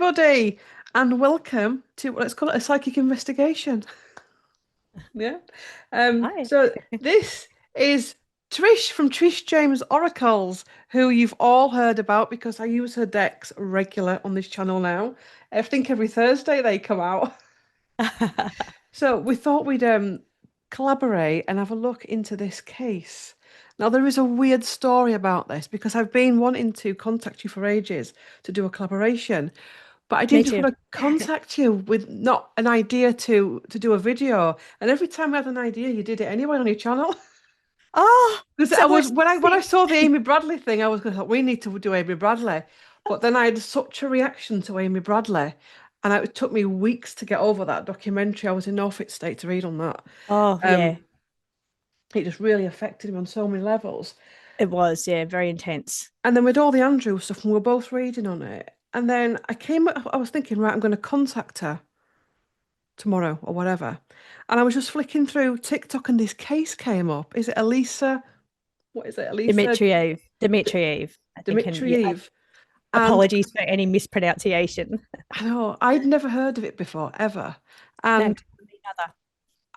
everybody, and welcome to let's call it a psychic investigation. Yeah. Hi. So this is Trish from Trish James Oracles, who you've all heard about because I use her decks regular on this channel now. I think every Thursday they come out. So we thought we'd collaborate and have a look into this case. Now there is a weird story about this because I've been wanting to contact you for ages to do a collaboration. But I Me didn't too. want to contact you with not an idea to do a video. And every time I had an idea, you did it anyway on your channel. Oh, Because so I we're was when I saw the synced. Amy Bradley thing, I was going to thought we need to do Amy Bradley. But then I had such a reaction to Amy Bradley, and it took me weeks to get over that documentary. I was in no fit state to read on that. Oh, yeah, Um, it just really affected me on so many levels. it was. Yeah, very intense. And then with all the Andrew stuff, and we were both reading on it. And then I was thinking, right, I'm going to contact her tomorrow or whatever. And I was just flicking through TikTok and this case came up. Is it Alisa? What is it? Alisa Dmitriev, I think. And yeah, Dmitrijeva. And apologies for any mispronunciation. I know I'd never heard of it before, ever. No, And me neither.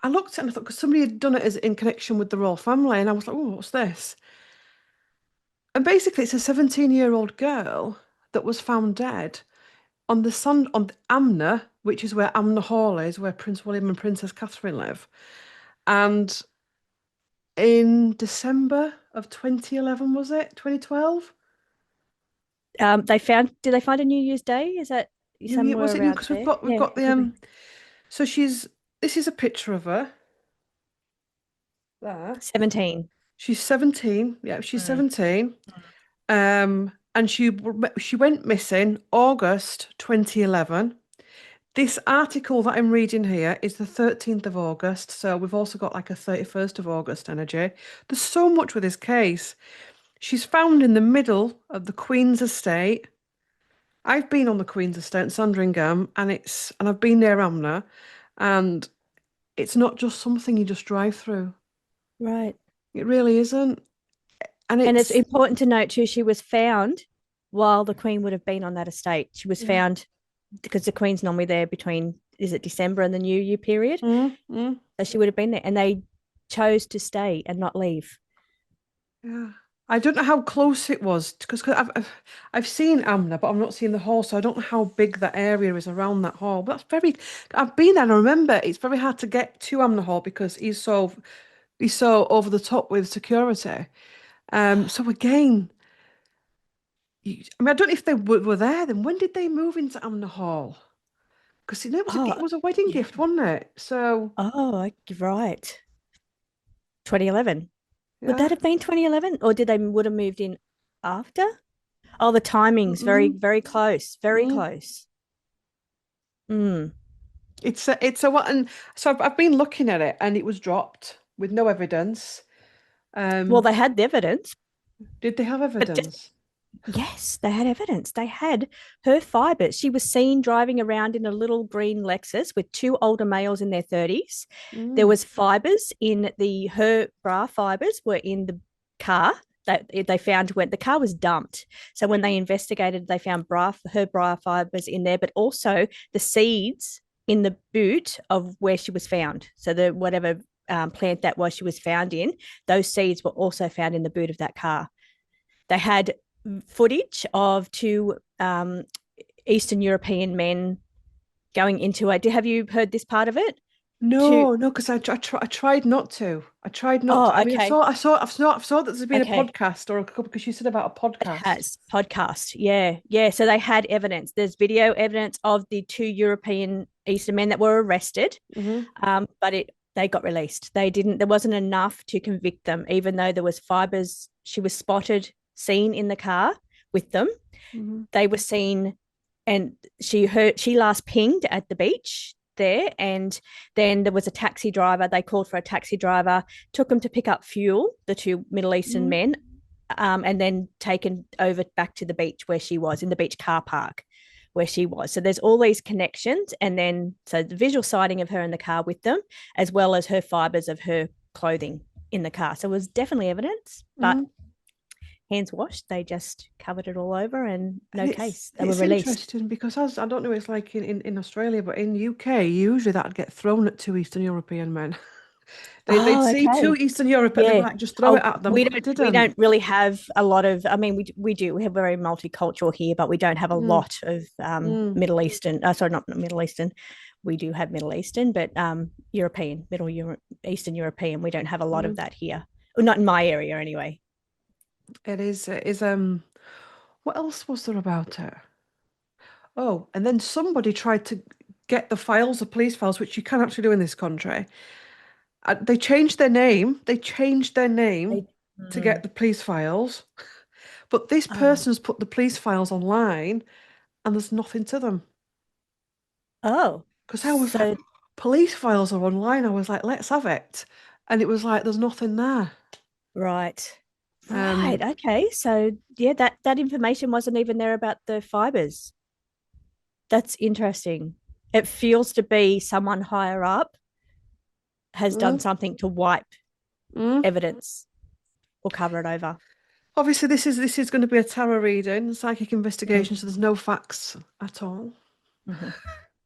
I looked at it and I thought, because somebody had done it as in connection with the royal family. And I was like, oh, what's this? And basically, it's a 17-year-old girl that was found dead on the sun on Amna, which is where Amna Hall is, where Prince William and Princess Catherine live. And in December of 2011, was it? 2012? Did they find a New Year's Day? Is that New Year, was somewhere it new? around Because we've there? got we've Yeah, got it the could be. so this is a picture of her there. 17. She's 17. Yeah, she's Mm. 17. And she went missing August 2011. This article that I'm reading here is the 13th of August, so we've also got like a 31st of August energy. There's so much with this case. She's found in the middle of the Queen's estate. I've been on the Queen's estate in Sandringham, and I've been near Amna, and it's not just something you just drive through. Right. It really isn't. And And it's it's important to note too, she was found while the Queen would have been on that estate. She was yeah. found because the Queen's normally there between, is it December and the New Year period? Mm, mm, So she would have been there and they chose to stay and not leave. yeah. I don't know how close it was because I've seen Amna, but I've not seen the hall, so I don't know how big that area is around that hall. But that's very. I've been there and I remember it's very hard to get to Amna Hall because he's so over the top with security. So again, I mean, I don't know if they were there then. When did they move into Amna Hall? Because Oh, it was a wedding yeah. gift, wasn't it? So Oh, right. 2011. Would that yeah. have been 2011? Or did they would have moved in after? Oh, the timing's very, Mm-mm, very close. Very mm. close. Mm. It's a what, and so I've been looking at it, and it was dropped with no evidence. Well, Um, they had the evidence, did they have but evidence? yes, they had evidence. They had her fibers. She was seen driving around in a little green Lexus with two older males in their 30s. There Mm, was fibers in her bra fibers were in the car that they found when the car was dumped. So when they investigated, they found her bra fibers in there, but also the seeds in the boot of where she was found. So the whatever plant that was she was found in, those seeds were also found in the boot of that car. They had footage of two Eastern European men going into it. Have you heard this part of it? Two. no, no, because I tried not to. I tried not to. Oh, I mean, okay. I saw that there's been a Okay. podcast or a couple because you said about a It podcast. has podcast. Yeah. Yeah. So they had evidence. There's video evidence of the two European Eastern men that were arrested. Hmm. But they got released. There wasn't enough to convict them, even though there was fibers. She was seen in the car with them. Hmm. They were seen and she last pinged at the beach there, and then there was a taxi driver. They called for a taxi driver, took them to pick up fuel, the two Middle Eastern Hmm. men, and then taken over back to the beach where she was in the beach car park where she was. So there's all these connections, and then so the visual sighting of her in the car with them, as well as her fibers of her clothing in the car. So it was definitely evidence, but Hmm. hands washed. They just covered it all over and And no case. They were it's released. interesting because as I don't know what it's like in Australia, but in UK, usually that'd get thrown at two Eastern European men. They'd Oh, see two okay. Eastern Europe and they'd be Yeah. like, just throw it Oh, at them, but they we didn't. don't really have a lot of. I mean, we do. We have very multicultural here, but we don't have a Mm, lot of mm, Middle Eastern. Sorry, not Middle Eastern. We do have Middle Eastern, but European, Middle Europe, Eastern European. We don't have a lot of mm. that here. Well, not in my area, anyway. It is. What else was there about it? Oh, and then somebody tried to get the files, the police files, which you can actually do in this country. They changed their name. They changed their name They, to get mm, the police files. But this oh, person's put the police files online and there's nothing to them. oh, Because I was like, so police files are online. I was like, let's have it. And it was like, there's nothing there. right, right, Um, okay. So yeah, that information wasn't even there about the fibers. That's interesting. It feels to be someone higher up has done mm, something to wipe mm. evidence or cover it over. Obviously, this is going to be a tarot reading, psychic Mm. investigation, so there's no facts at all. Mm-hmm.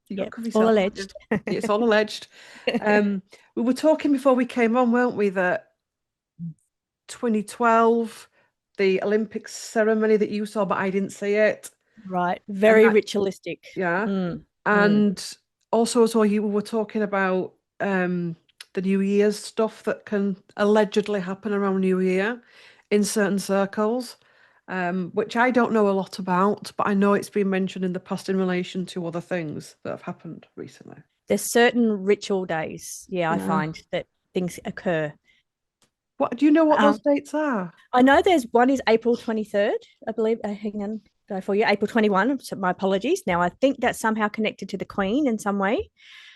You got to Yep, cover all yourself, haven't you? alleged. Yeah, it's all alleged. We were talking before we came on, weren't we, that 2012, the Olympics ceremony that you saw, but I didn't see it. Right, And very that, ritualistic. yeah. Mm. Mm. And also as well, you were talking about the New Year's stuff that can allegedly happen around New Year in certain circles, which I don't know a lot about, but I know it's been mentioned in the past in relation to other things that have happened recently. There's certain ritual days, yeah, I Yeah. find that things occur. What do you know what those Um, dates are? I know there's one is April 23rd, I believe. Hang on, go for you. April 21. So my apologies. Now, I think that's somehow connected to the Queen in some way.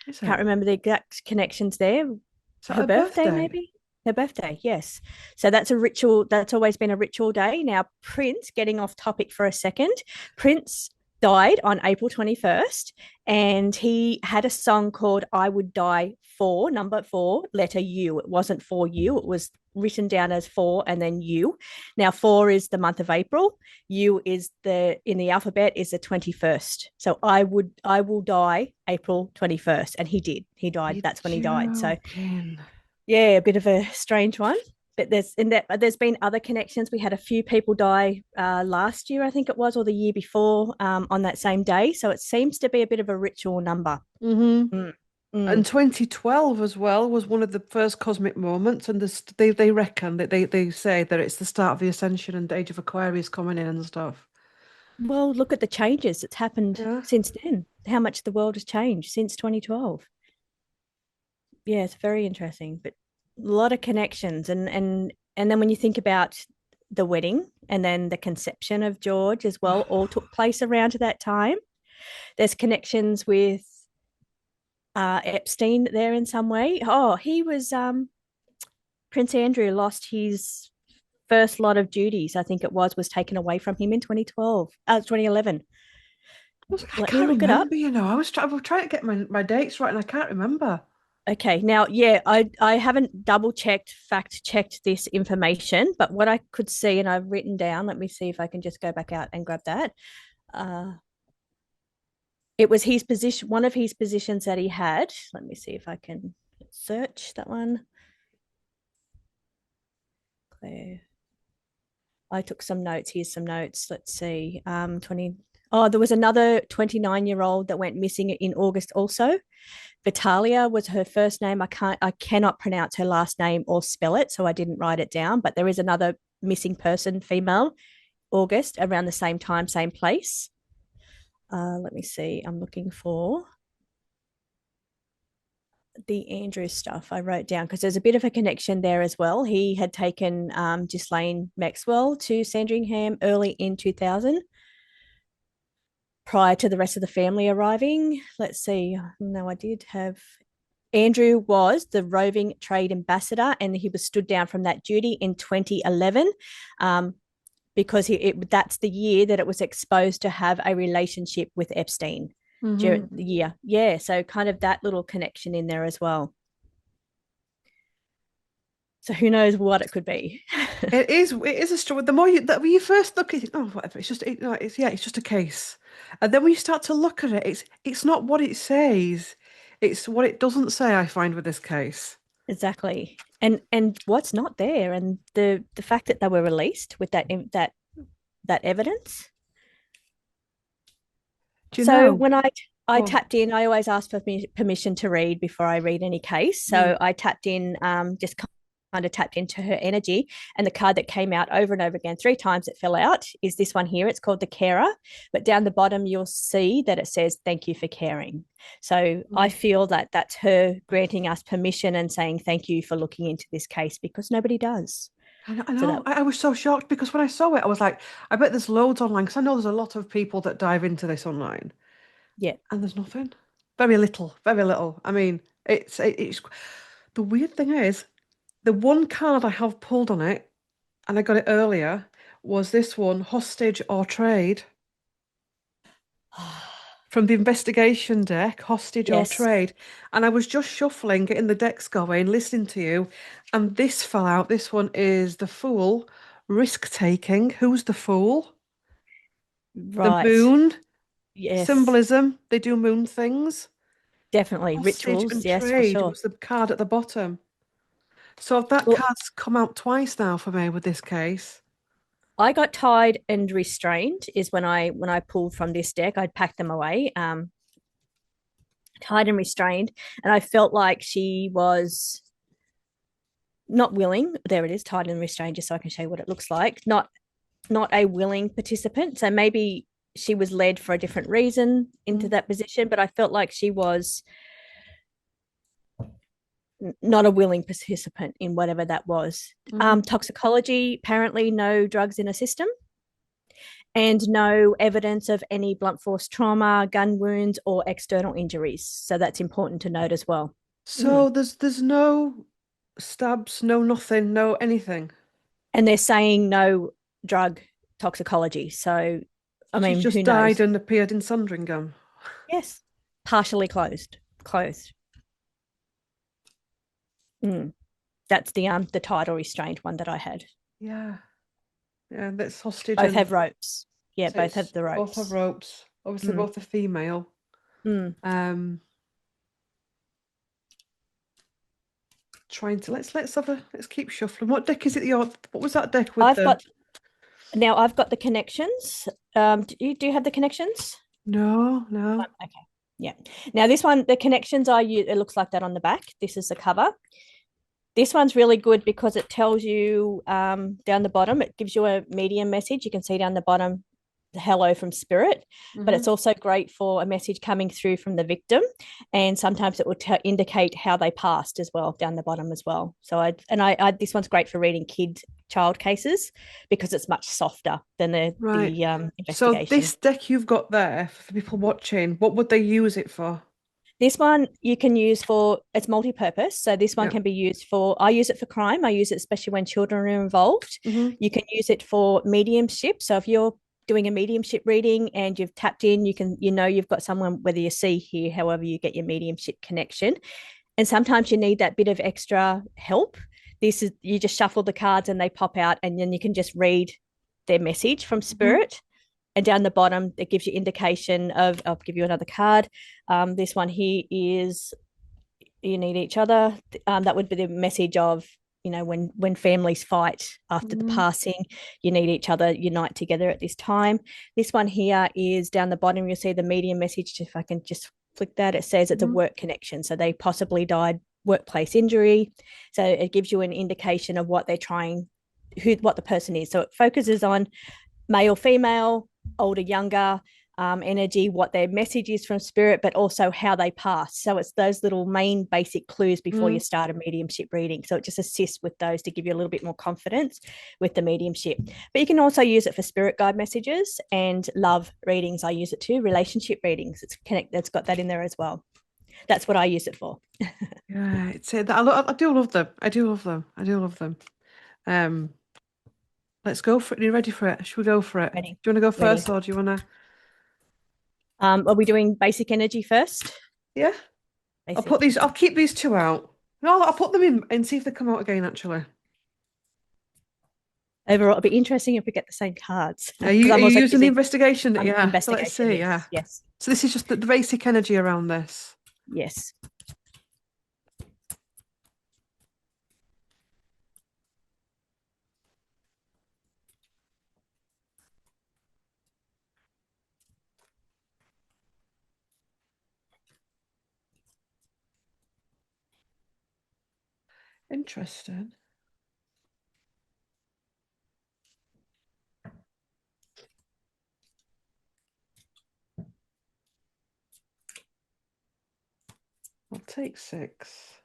Is Can't it? remember the exact connections there. Is that Her her birthday, birthday? maybe? Her birthday, yes. So that's a ritual. That's always been a ritual day. Now, Prince, getting off topic for a second, Prince died on April 21st, and he had a song called I Would Die For, number four, letter U. It wasn't for you, it was written down as four and then U. Now, four is the month of April. U is the in the alphabet is the 21st. So I will die April 21st. And he did. He died. You're That's when he died. So joking. yeah, a bit of a strange one. But there's been other connections. We had a few people die last year, I think it was, or the year before, on that same day. So it seems to be a bit of a ritual number. Mm-hmm. Mm. And Mm. 2012 as well was one of the first cosmic moments, and they reckon that they say that it's the start of the ascension and age of Aquarius coming in and stuff. Well, look at the changes that's happened Yeah. since then. How much the world has changed since 2012. Yeah, it's very interesting, but a lot of connections, and then when you think about the wedding and then the conception of George as well, all took place around that time. There's connections with Epstein there in some way. Oh, he was Prince Andrew lost his first lot of duties. I think it was taken away from him in 2011. I Let me can't look it up. remember, I was trying to get my dates right and I can't remember. Okay, now, yeah, I haven't double checked, fact checked this information, but what I could see and I've written down, let me see if I can just go back out and grab that. Uh, it was his position, one of his positions that he had. Let me see if I can search that one. Claire. I took some notes. Here's some notes. Let's see. 20. Oh, there was another 29-year-old that went missing in August also. Vitalia was her first name. I cannot pronounce her last name or spell it, so I didn't write it down. But there is another missing person, female, August, around the same time, same place. Let me see. I'm looking for the Andrew stuff I wrote down because there's a bit of a connection there as well. He had taken Ghislaine Maxwell to Sandringham early in 2000 prior to the rest of the family arriving. Let's see. No, I did have Andrew was the roving trade ambassador and he was stood down from that duty in 2011 because that's the year that it was exposed to have a relationship with Epstein during Mm-hmm. the year. Yeah, so kind of that little connection in there as well. So who knows what it could be? It is a story. The more you that when you first look at it, oh whatever, it's just it's just a case. And then when you start to look at it, it's not what it says, it's what it doesn't say, I find with this case. Exactly. And what's not there, and the fact that they were released with that evidence. Do you So know? when I Go on. tapped in, I always ask for permission to read before I read any case. Mm. So I tapped in, just kind of tapped into her energy, and the card that came out over and over again, 3 times it fell out, is this one here. It's called the carer, but down the bottom you'll see that it says thank you for caring. So I Mm. feel that that's her granting us permission and saying thank you for looking into this case, because nobody does. I So that, know. I was so shocked because when I saw it, I was like, I bet there's loads online because I know there's a lot of people that dive into this online, yeah. and there's nothing. Very little, very little. I mean, it's the weird thing is the one card I have pulled on it, and I got it earlier, was this one, hostage or trade, from the investigation deck, hostage or Yes. trade. And I was just shuffling, getting the decks going, listening to you, and this fell out. This one is the fool, risk taking. Who's the fool? The Right. moon, Yes. symbolism. They do moon things. Definitely. Hostage Rituals. and Yes, for trade sure. was the card at the bottom. So that Well, card's come out twice now for me with this case. I got tied and restrained is when I pulled from this deck. I'd packed them away, tied and restrained, and I felt like she was not willing. There it is, tied and restrained, just so I can show you what it looks like. Not a willing participant. So maybe she was led for a different reason into Mm. that position, but I felt like she was not a willing participant in whatever that was. Mhm. Toxicology, apparently no drugs in a system, and no evidence of any blunt force trauma, gun wounds, or external injuries. So that's important to note as well. Mm. So there's no stabs, no nothing, no anything. And they're saying no drug toxicology. So, I She's mean, who just died knows? and appeared in Sandringham. Yes, partially closed. Closed. Mm. That's the title restrained one that I had. Yeah, yeah, that's hostage Both and have ropes. Yeah, so both have it's the both have ropes. ropes. Obviously, Mm. both are female. Mm. Um, trying to let's keep shuffling. What deck is it? What was that deck with I've the? got I've got the connections. Do you have the connections? No, no. Okay. Yeah. Now this one, the connections I use, it looks like that on the back. This is the cover. This one's really good because it tells you, down the bottom, it gives you a medium message. You can see down the bottom, the hello from spirit, but Hmm. it's also great for a message coming through from the victim. And sometimes it will indicate how they passed as well down the bottom as well. So this one's great for reading child cases because it's much softer than the, Right. the So investigation. this deck you've got there for people watching, what would they use it for? This one you can use for, it's multi-purpose. So this one Yeah. can be used for, I use it for crime. I use it especially when children are involved. Hmm. You can use it for mediumship. So if you're doing a mediumship reading and you've tapped in, you've got someone, whether you see here, however you get your mediumship connection. And sometimes you need that bit of extra help. This is, you just shuffle the cards and they pop out, and then you can just read their message from Hmm. spirit. And down the bottom, it gives you indication of, I'll give you another card. This one here is, you need each other. That would be the message of, when families fight after the Hmm. passing, you need each other, unite together at this time. This one here is down the bottom. You'll see the medium message. If I can just flick that, it says it's a Hmm. work connection. So they possibly died workplace injury. So it gives you an indication of what they're trying, what the person is. So it focuses on male, female, older, younger, energy, what their message is from spirit, but also how they pass. So it's those little main basic clues before you start a mediumship reading. So it just assists with those to give you a little bit more confidence with the mediumship. But you can also use it for spirit guide messages and love readings. I use it too. Relationship readings. It's got that in there as well. That's what I use it for. Yeah, I do love them. I do love them. I do love them. Um, let's go for it. Are you ready for it? Should we go for it? Ready? Do you want to go Ready. first or do you want to? Are we doing basic energy first? Yeah, Basic. I'll keep these two out. No, I'll put them in and see if they come out again, actually. Overall, it'll be interesting if we get the same cards Are because you are I'm you also using the using investigation? Yeah. So let's investigation. see. Yeah. Yes, yes, So this is just the basic energy around this. yes. Interesting. I'll take 6.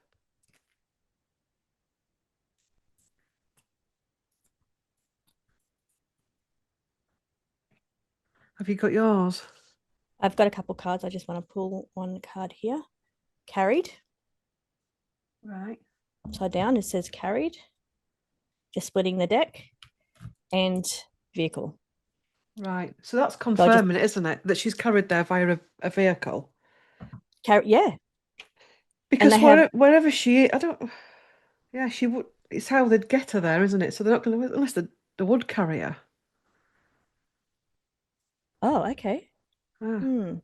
Have you got yours? I've got a couple cards. I just want to pull one card here. Carried. Right. Upside down, it says carried. Just splitting the deck. And vehicle. Right. So that's So I just confirming it, isn't it? That she's carried there via a vehicle. carry, yeah. And Because they have, wherever she, I don't. Yeah, she would. It's how they'd get her there, isn't it? So they're not going to unless they would carry her. oh, okay. Ah. Hmm.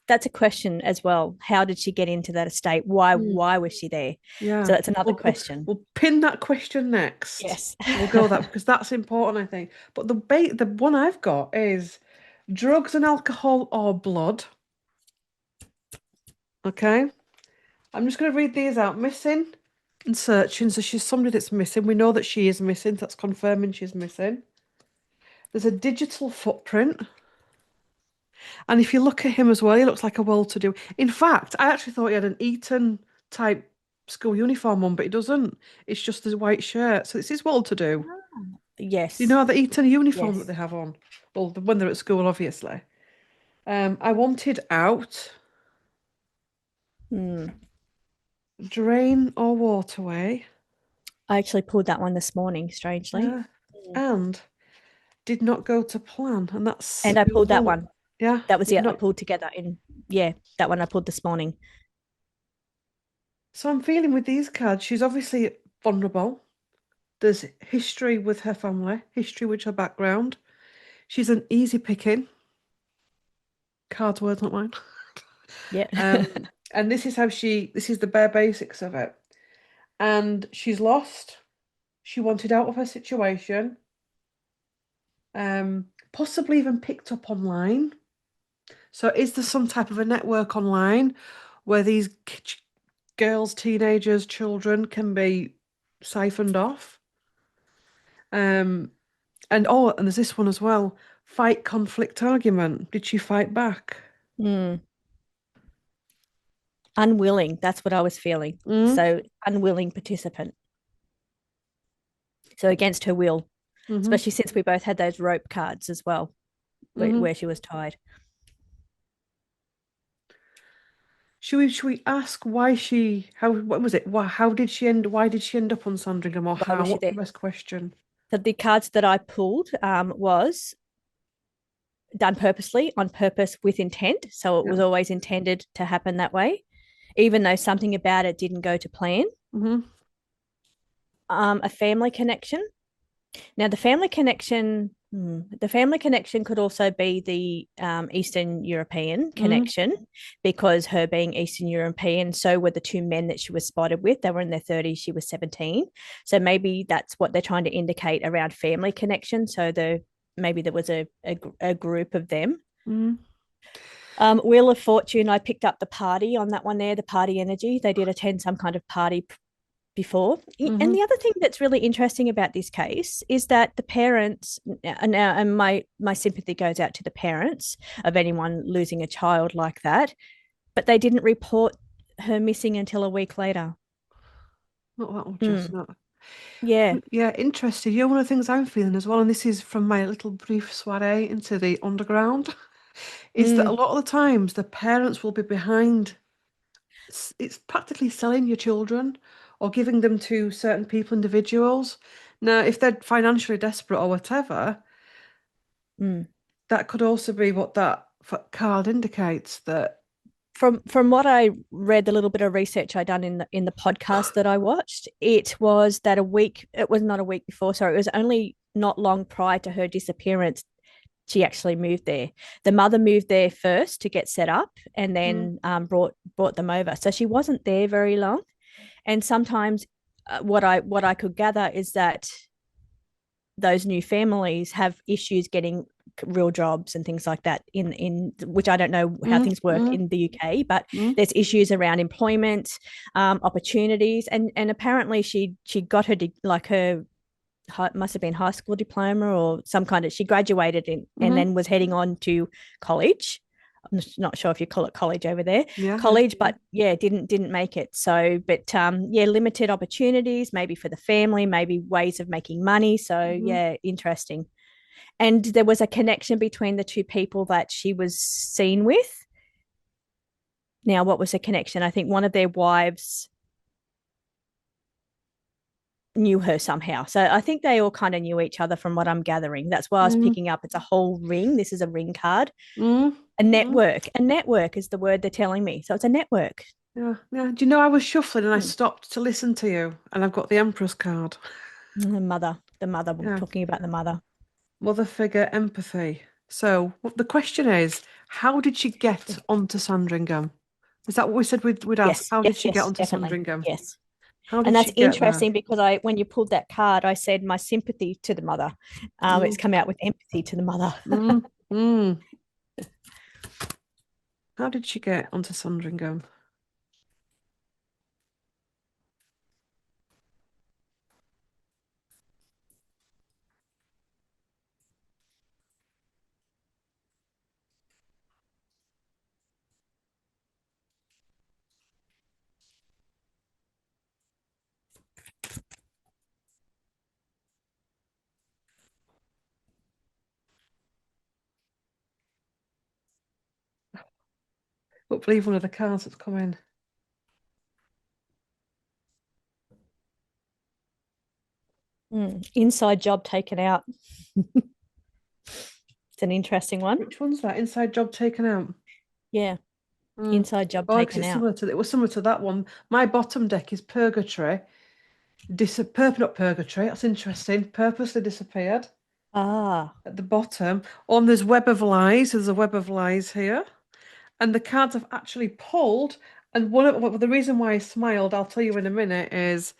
That's a question as well. How did she get into that estate? Why Hmm. why was she there? So Yeah. that's another question. We'll pin that question next. Yes. We'll go that because that's important, I think. But the one I've got is drugs and alcohol or blood. Okay. I'm just going to read these out. Missing and searching. So she's somebody that's missing. We know that she is missing. That's confirming she's missing. There's a digital footprint. And if you look at him as well, he looks like a well-to-do. In fact, I actually thought he had an Eton type school uniform on, but he doesn't. It's just his white shirt. So it's his well-to-do. You Yes. know the Eton uniform that Yes. they have on? Well, when they're at school, obviously. I wanted out, Hmm. drain or waterway, I actually pulled that one this morning, strangely. uh, Hmm. and did not go to plan. And that's And I pulled that school. one. Yeah, That was did the I not. pulled together in yeah, that one I pulled this morning. So I'm feeling with these cards, she's obviously vulnerable. There's history with her family, history with her background. She's an easy picking. Cards, words, not mine. Yeah. And this is the bare basics of it. And she's lost. She wanted out of her situation. Possibly even picked up online. So is there some type of a network online where these girls, teenagers, children can be siphoned off? Um, and there's this one as well. Fight, conflict, argument. Did she fight back? Hmm. Unwilling. That's what I was feeling. Mm? So unwilling participant. So against her will, Mm-hmm. especially since we both had those rope cards as well, Mm-hmm. where she was tied. Should we ask why she how what was it? Why did she end up on Sandringham or Why how? was she What's there? the best question? So the cards that I pulled was done purposely, on purpose, with intent. So it Yeah. was always intended to happen that way, even though something about it didn't go to plan. Mm-hmm. A family connection. Now, the family connection could also be the Eastern European Mm-hmm. connection, because her being Eastern European, so were the two men that she was spotted with. They were in their 30s, she was 17. So maybe that's what they're trying to indicate around family connection. So maybe there was a group of them. Mm-hmm. Wheel of Fortune, I picked up the party on that one there, the party energy. They did attend some kind of party before. And Mm-hmm. the other thing that's really interesting about this case is that the parents now, and my sympathy goes out to the parents of anyone losing a child like that, but they didn't report her missing until a week later. Not that much, just Mm, not. yeah. Yeah, interesting. You know, one of the things I'm feeling as well, and this is from my little brief soiree into the underground, is that a Mm, lot of the times the parents will be behind. It's practically selling your children or giving them to certain people, individuals. Now, if they're financially desperate or whatever, mm, that could also be what that card indicates that. From what I read, the little bit of research I done in the podcast that I watched, it was that it was not a week before, sorry, it was only not long prior to her disappearance she actually moved there. The mother moved there first to get set up and Mm, then brought them over. So she wasn't there very long. And sometimes what I could gather is that those new families have issues getting real jobs and things like that in which I don't know how mm, things work mm, in the UK, but mm, there's issues around employment, opportunities, and apparently she got her like her must have been high school diploma or some kind of she graduated in and mm. then was heading on to college. I'm not sure if you call it college over there, Yeah, yeah. college, but yeah, didn't make it. So, but yeah, limited opportunities, maybe for the family, maybe ways of making money. So Mm-hmm. yeah, interesting. And there was a connection between the two people that she was seen with. Now, what was the connection? I think one of their wives knew her somehow. So I think they all kind of knew each other from what I'm gathering. That's why I was Mm, picking up. It's a whole ring. This is a ring card. mm, A mm. network. A network is the word they're telling me. So it's a network. Yeah, yeah. Do you know I was shuffling and I Hmm. stopped to listen to you, and I've got the Empress card. The mother, we're Yeah, talking about the mother. mother figure empathy. So what the question is, how did she get onto Sandringham? Is that what we said we'd ask? Yes, How did yes, she get yes, onto definitely. Sandringham? Yes. How And did that's she get there? interesting because I, when you pulled that card, I said my sympathy to the mother. It's Mm, come out with empathy to the mother. mm, mm. How did she get onto Sandringham? Hopefully one of the cards that's come in. Inside job taken out. It's an interesting one. Which one's that? Inside job taken out. Yeah, Mm. inside job Oh, 'cause taken it's out. similar to it was similar to that one. My bottom deck is purgatory. Not purgatory. That's interesting. Purposely disappeared Ah, at the bottom. On there's web of lies. There's a web of lies here, and the cards I've actually pulled. And one of well, the reason why I smiled, I'll tell you in a minute, is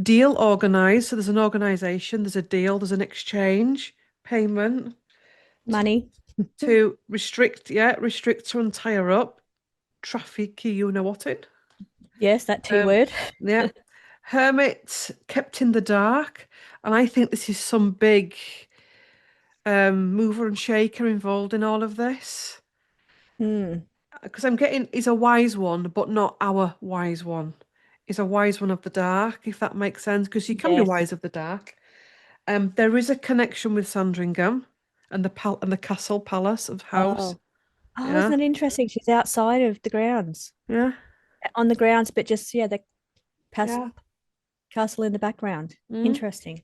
deal organized. So there's an organization. There's a deal. There's an exchange, payment money. to restrict. Yeah, restrict to untie her up. Traffic, you know what in. Yes, that T Um, word. yeah. Hermit kept in the dark. And I think this is some big mover and shaker involved in all of this. Hmm. Because I'm getting, he's a wise one, but not our wise one. He's a wise one of the dark, if that makes sense, because you can be Yes. wise of the dark. There is a connection with Sandringham and the castle palace of house. Oh. Oh, isn't Yeah, that interesting? She's outside of the grounds. yeah, On the grounds, but just yeah, the pas yeah. castle in the background. Mm. Interesting.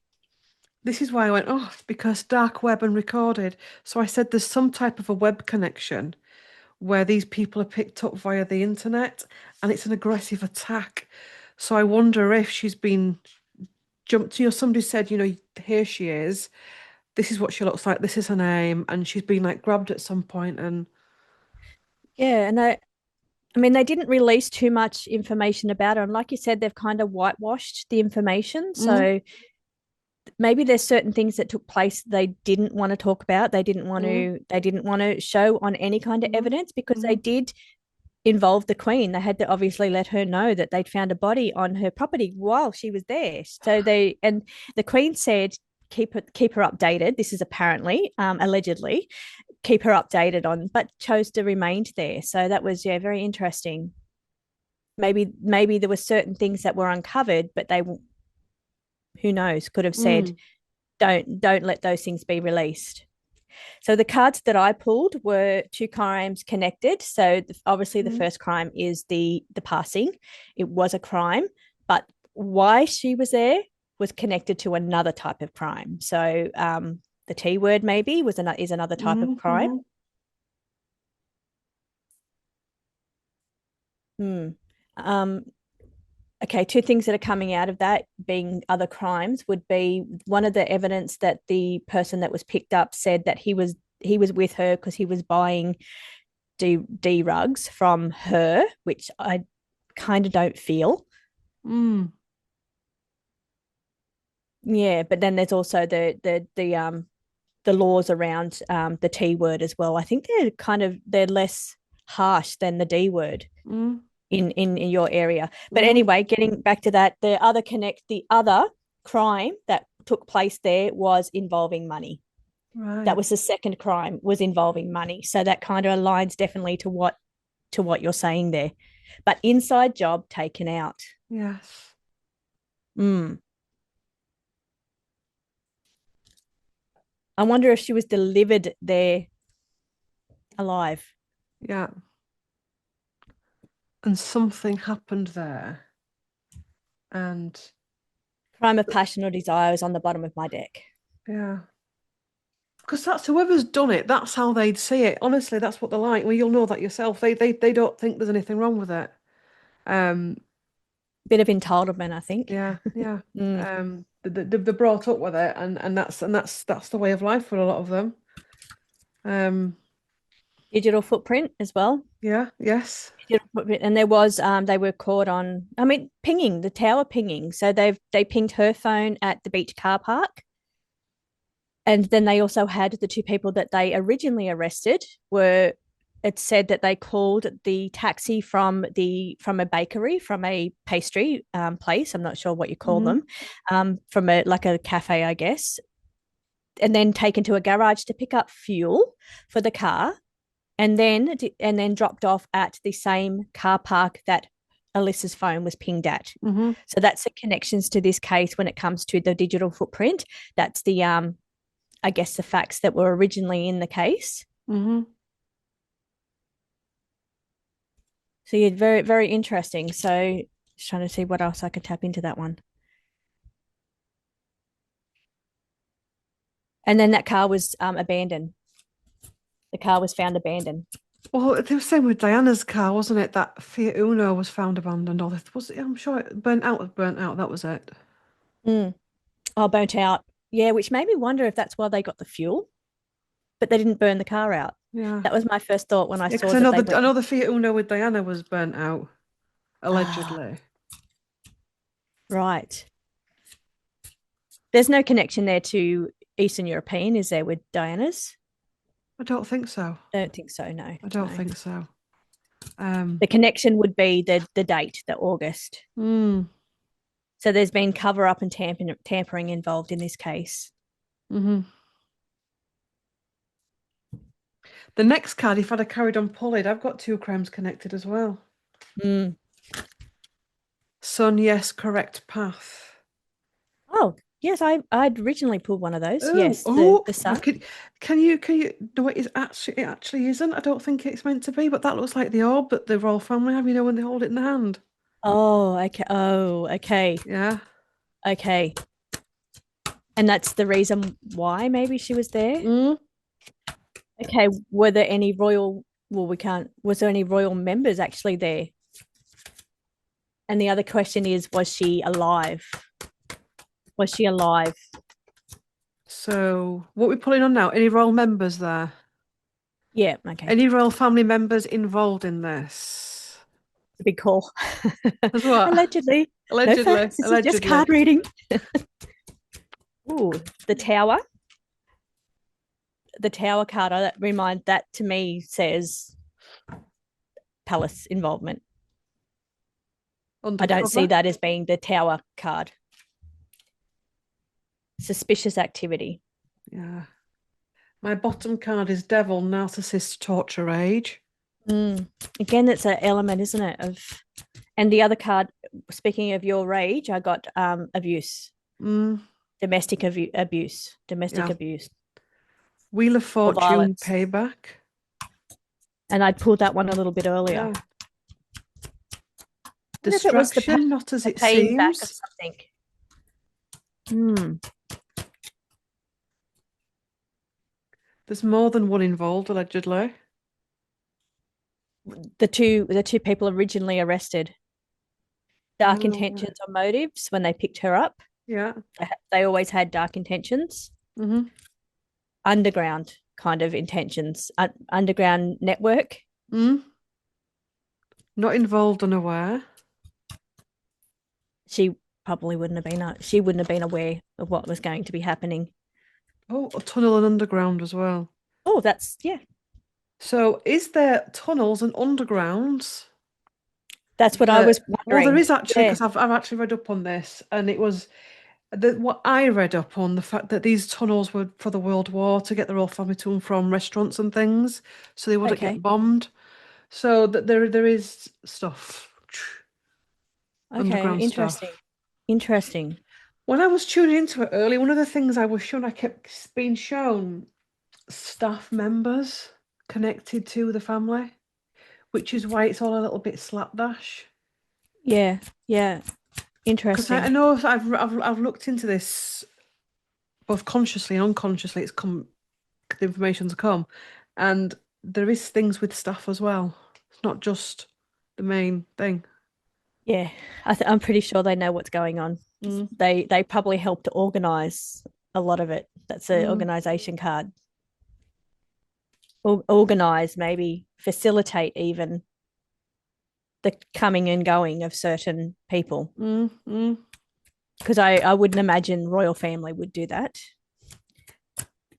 This is why I went, oh, because dark web and recorded. So I said there's some type of a web connection where these people are picked up via the internet and it's an aggressive attack. So I wonder if she's been jumped to, somebody said, here she is. This is what she looks like. This is her name. And she's been like grabbed at some point and Yeah, and I mean, they didn't release too much information about her. And like you said, they've kind of whitewashed the information. mm, So maybe there's certain things that took place they didn't want to talk about. mm, They didn't want to show on any kind of mm, evidence because they mm, did involve the Queen. They had to obviously let her know that they'd found a body on her property while she was there. So and the Queen said, keep her updated. This is apparently, allegedly, keep her updated on, but chose to remain there. So that was, yeah, very interesting. Maybe there were certain things that were uncovered, but they, who knows, could have said, mm, don't let those things be released. So the cards that I pulled were two crimes connected. So obviously the mm. first crime is the passing. It was a crime, but why she was there was connected to another type of crime. So the T word maybe is another type of Mm, crime. mm. Hmm. Um, okay, two things that are coming out of that being other crimes would be one of the evidence that the person that was picked up said that he was with her because he was buying D rugs from her, which I kind of don't feel. Mm, Yeah, but then there's also the laws around the T word as well. I think they're less harsh than the D word mm, in your area. But mm. anyway, getting back to that, the other crime that took place there was involving money. That Right. was the second crime, was involving money. So that kind of aligns definitely to what you're saying there. But inside job taken out. Yes. Mm. I wonder if she was delivered there alive. Yeah. And something happened there. And Crime of passion or desire is on the bottom of my deck. yeah. Because that's whoever's done it, that's how they'd see it. Honestly, that's what they're like. Well, you'll know that yourself. They don't think there's anything wrong with it. Um, Bit of entitlement, I think. yeah, yeah. Mm. They're brought up with it, and that's the way of life for a lot of them. Um, Digital footprint as well. yeah, yes. Digital footprint. And they were caught on, I mean, pinging, the tower pinging. So they pinged her phone at the beach car park. And then they also had the two people that they originally arrested were it said that they called the taxi from a bakery, from a pastry place. I'm not sure what you call Hmm. them, from a like a cafe, I guess, and then taken to a garage to pick up fuel for the car, and then dropped off at the same car park that Alisa's phone was pinged at. Hmm. So that's the connections to this case when it comes to the digital footprint. That's the I guess the facts that were originally in the case. Hmm. So yeah, very, very interesting. So just trying to see what else I could tap into that one. And then that car was abandoned. The car was found abandoned. Well, they were saying with Diana's car, wasn't it? That Fiat Uno was found abandoned. Or this was it? I'm sure it burnt out. Was burnt out. That was it. Mm. Oh, burnt out. Yeah, which made me wonder if that's why they got the fuel, but they didn't burn the car out. Yeah. That was my first thought when I Yeah, because saw that they I went. know the Fiat Uno with Diana was burnt out, Ah, allegedly. right. There's no connection there to Eastern European, is there, with Diana's? I don't think so. I don't think so. No, I don't no. think so. Um, The connection would be the date, the August. mm, So there's been cover up and tampering involved in this case. hmm. The next card, if I'd have carried on pulling, I've got two crimes connected as well. Mm. Son, yes, correct path. Oh, yes, I'd originally pulled one of those. Oh, Yes, the oh, the I sun. could, can you no it actually isn't. I don't think it's meant to be, but that looks like the orb that the royal family have, when they hold it in the hand. Oh, okay. Oh, okay. Yeah. Okay. And that's the reason why maybe she was there. Mm. Okay. Were there any royal, well, we can't, was there any royal members actually there? And the other question is, was she alive? Was she alive? So what are we pulling on now? Any royal members there? Yeah. Okay. Any royal family members involved in this? A big call. As what? Allegedly. No Allegedly, facts. This is just allegedly. card reading. Ooh, the tower. The tower card. That to me says palace involvement. I don't see Undercover. that as being the tower card. Suspicious activity. Yeah. My bottom card is devil, narcissist, torture, rage. Mm. Again, that's an element, isn't it? And the other card, speaking of your rage, I got abuse, Mm, domestic yeah. abuse Wheel of or Fortune, violence. payback. And I pulled that one a little bit earlier. Yeah. I wonder if it was Distraction, not as the it paying back of seems. something. Hmm. There's more than one involved, allegedly. The two people originally arrested. Dark Oh, intentions or motives when they picked her up. yeah. They always had dark intentions. Mm-hmm. Underground kind of intentions. Underground network. Mm. Not involved, unaware. She probably wouldn't have been. She wouldn't have been aware of what was going to be happening. Oh, a tunnel and underground as well. Oh, that's yeah. So, is there tunnels and undergrounds That's what I was that? Well, there wondering. is actually Yeah. because I've actually read up on this, and it was what I read up on the fact that these tunnels were for the World War to get the royal family to and from restaurants and things, so they wouldn't get Okay. bombed. So that there is stuff, Okay. underground Interesting. stuff. Interesting. When I was tuning into it early, one of the things I was shown, I kept being shown staff members connected to the family, which is why it's all a little bit slapdash. Yeah. Yeah. Because I Interesting. know I've looked into this both consciously and unconsciously. It's come the information's come, and there is things with staff as well. It's not just the main thing. Yeah. I'm pretty sure they know what's going on. Mm, They probably helped to organize a lot of it. That's an mm, organization card. Organize, maybe facilitate even the coming and going of certain people. mm. Because I wouldn't imagine royal family would do that.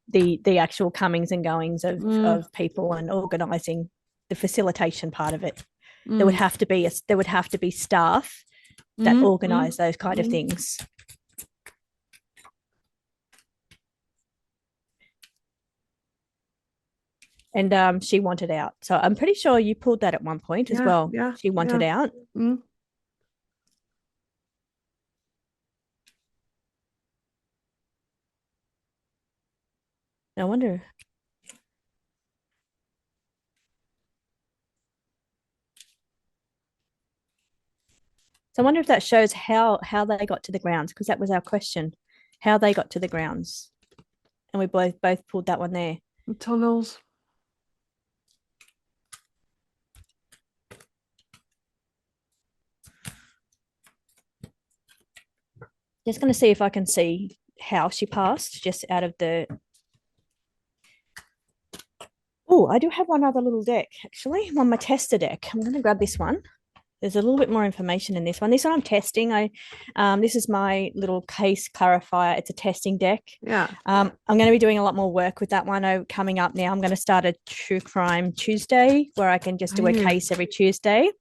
The actual comings and goings Mm, of people and organizing the facilitation part of it. mm, There would have to be staff that mm, mm, organize those kind of mm. things. And she wanted out. So I'm pretty sure you pulled that at one point as Yeah, well. yeah, She wanted yeah. out. Mm. I wonder. So I wonder if that shows how they got to the grounds, because that was our question, how they got to the grounds, and we both pulled that one there. The tunnels. Just going to see if I can see how she passed, just out of the. Oh, I do have one other little deck actually, on my tester deck. I'm going to grab this one. There's a little bit more information in this one. This one I'm testing. This is my little case clarifier. It's a testing deck. Yeah. I'm going to be doing a lot more work with that one coming up now. I'm going to start a true crime Tuesday where I can just do a case every Tuesday,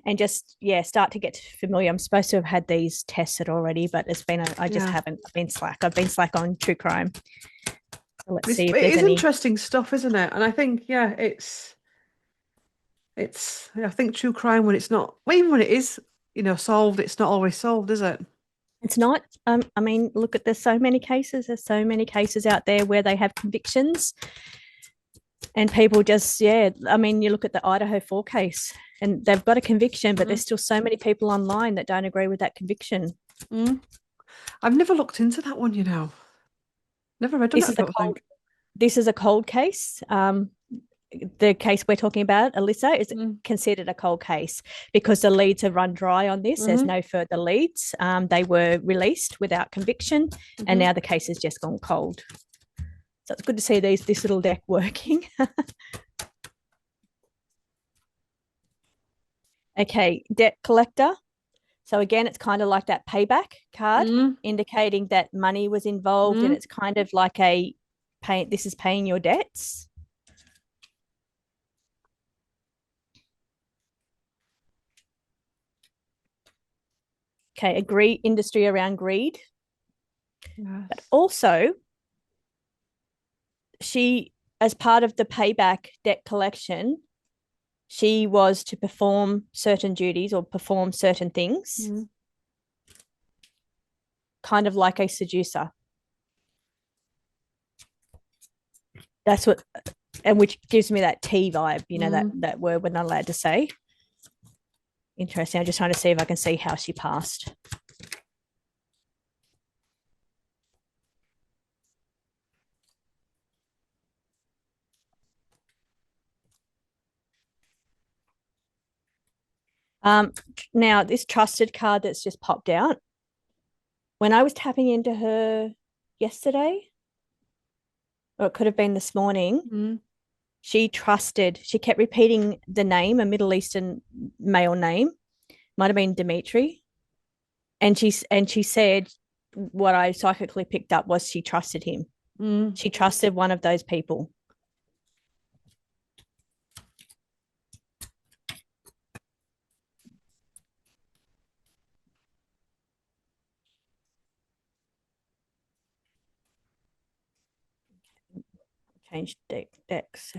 and just start to get familiar. I'm supposed to have had these tested already, but I just haven't. I've been slack. I've been slack on true crime. So let's see It if there's is any. interesting stuff, isn't it? And I think, yeah, I think true crime when it's not, well, even when it is, solved, it's not always solved, is it? It's not. I mean, look at there's so many cases. There's so many cases out there where they have convictions, and people just I mean, you look at the Idaho 4 case, and they've got a conviction, but Mm. there's still so many people online that don't agree with that conviction. Mm. I've never looked into that one, Never read on it, This I is a don't cold. think. This is a cold case. The case we're talking about, Alisa, is Mm. considered a cold case because the leads have run dry on this. There's Mm-hmm. no further leads. They were released without conviction, and Mm-hmm. now the case has just gone cold. So it's good to see this little deck working. Okay, debt collector. So again, it's kind of like that payback card, Mm. indicating that money was involved, and Mm. it's kind of like a pay. This is paying your debts. Okay, agree industry around greed, but Yes. also she, as part of the payback debt collection, she was to perform certain duties or perform certain things, Mm. kind of like a seducer. That's what, and which gives me that T vibe, that Mm. that word we're not allowed to say. Interesting. I'm just trying to see if I can see how she passed. Now this trusted card that's just popped out. When I was tapping into her yesterday, or it could have been this morning, Mm. she kept repeating the name, a Middle Eastern male name, might have been Dimitri. And she said what I psychically picked up was she trusted him. Mm. She trusted one of those people. Change decks.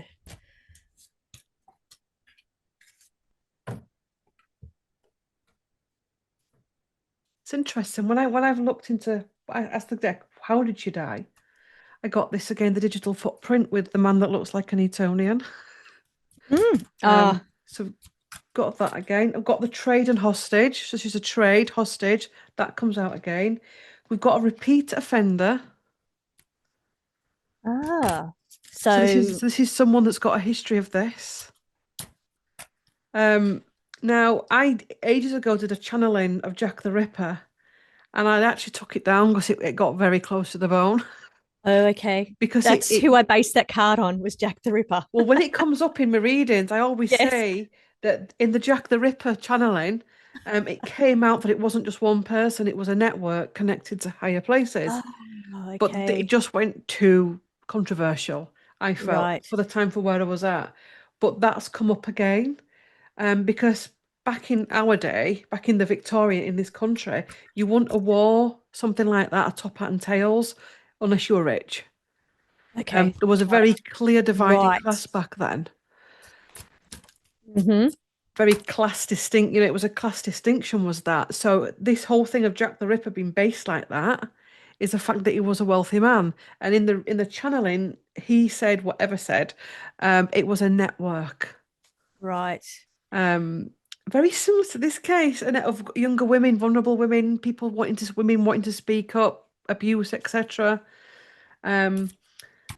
It's interesting. When I've looked into, I asked the deck, how did she die? I got this again, the digital footprint with the man that looks like an Etonian. So got that again. I've got the trade and hostage. So she's a trade hostage. That comes out again. We've got a repeat offender. Ah, So this so is this is someone that's got a history of this. Now I ages ago did a channeling of Jack the Ripper, and I actually took it down because it got very close to the bone. okay. Because That's who I based that card on was Jack the Ripper. well, when it comes up in my readings, I always Yes. say that in the Jack the Ripper channeling, it came out that it wasn't just one person, it was a network connected to higher places. Oh, But it okay. just went too controversial, I felt, Right. for the time for where I was at. But that's come up again. Because back in our day, back in the Victoria in this country, you wouldn't have wore something like that, a top hat and tails, unless you were rich. Okay. There was a very clear dividing Right. class back then. Mm-hmm. Very class distinct, it was a class distinction, was that. So this whole thing of Jack the Ripper being based like that is the fact that he was a wealthy man. And in the channeling, he said whatever said, it was a network. Right. Um, Very similar to this case, and of younger women, vulnerable women, women wanting to speak up, abuse, etc. Um,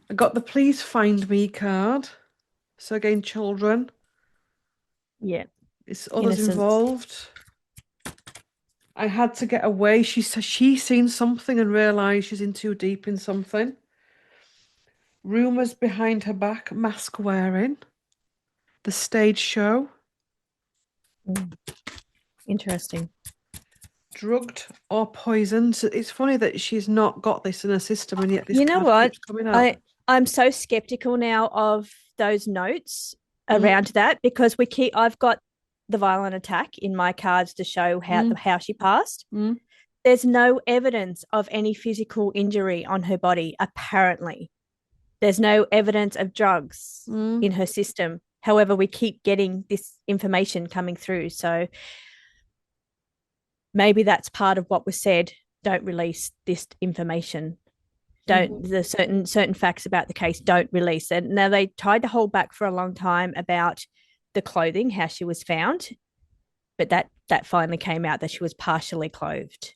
I got the please find me card. So again, children, Yeah. it's others Innocence. involved. I had to get away. She said she's seen something and realised she's in too deep in something. Rumours behind her back, mask wearing, the stage show, Mm. Interesting. drugged or poisoned. So it's funny that she's not got this in her system and yet this You know card what? keeps coming up. I'm so skeptical now of those notes Mm, around that because I've got the violent attack in my cards to show mm, how she passed. mm, There's no evidence of any physical injury on her body, apparently. There's no evidence of drugs mm, in her system. However, we keep getting this information coming through. So maybe that's part of what was said. Don't release this information. Don't mhm. the certain facts about the case don't release it. Now they tried to hold back for a long time about the clothing, how she was found, but that finally came out that she was partially clothed.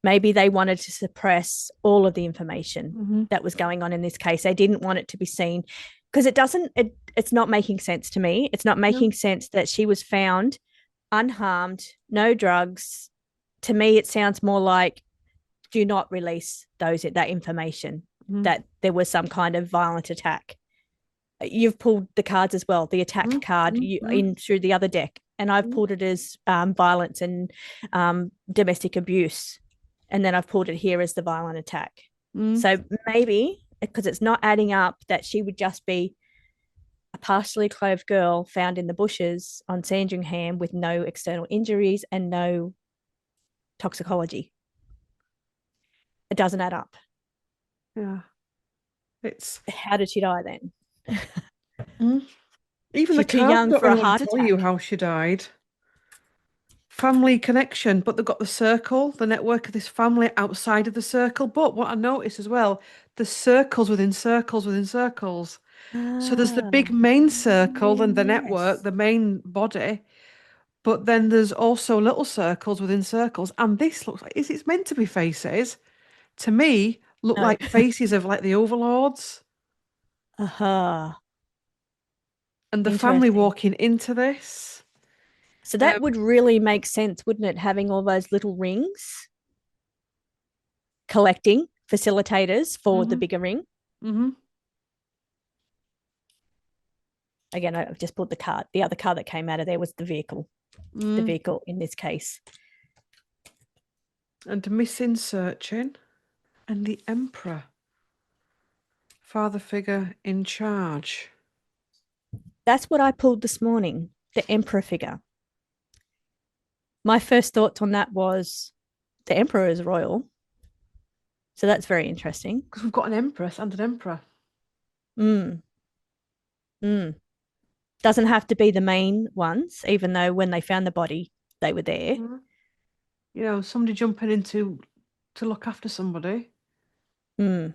Maybe they wanted to suppress all of the information Mhm. that was going on in this case. They didn't want it to be seen because it's not making sense to me. It's not No. making sense that she was found unharmed, no drugs. To me, it sounds more like do not release that information Mhm. that there was some kind of violent attack. You've pulled the cards as well, the attack Mm, card mm, mm, in through the other deck, and I've mm, pulled it as violence and domestic abuse, and then I've pulled it here as the violent attack. mm. So maybe because it's not adding up that she would just be a partially clothed girl found in the bushes on Sandringham with no external injuries and no toxicology. It doesn't add up. Yeah. It's How did she die then? mm. Even the She's too cards young don't for a really heart tell you attack. how she died. Family connection, but they've got the circle, the network of this family outside of the circle. But what I noticed as well, the circles within circles within circles. So there's the big Ah, main circle and the network, yes. the main body, but then there's also little circles within circles. And this looks like is it's meant to be faces. To me, look No. like faces of like the overlords Aha. and the family Interesting. walking into this. So that would really make sense, wouldn't it? Having all those little rings, collecting facilitators for the bigger ring. Mm-hmm. Again, I've just pulled the card. The other card that came out of there was the vehicle. The vehicle in this case. And missing, searching, and the Emperor. Father figure in charge. That's what I pulled this morning, the Emperor figure. My first thoughts on that was the Emperor is royal. So that's very interesting. Because we've got an Empress and an Emperor. Mm. Mm. Doesn't have to be the main ones, even though when they found the body, they were there. You know, somebody jumping into to look after somebody. Mm.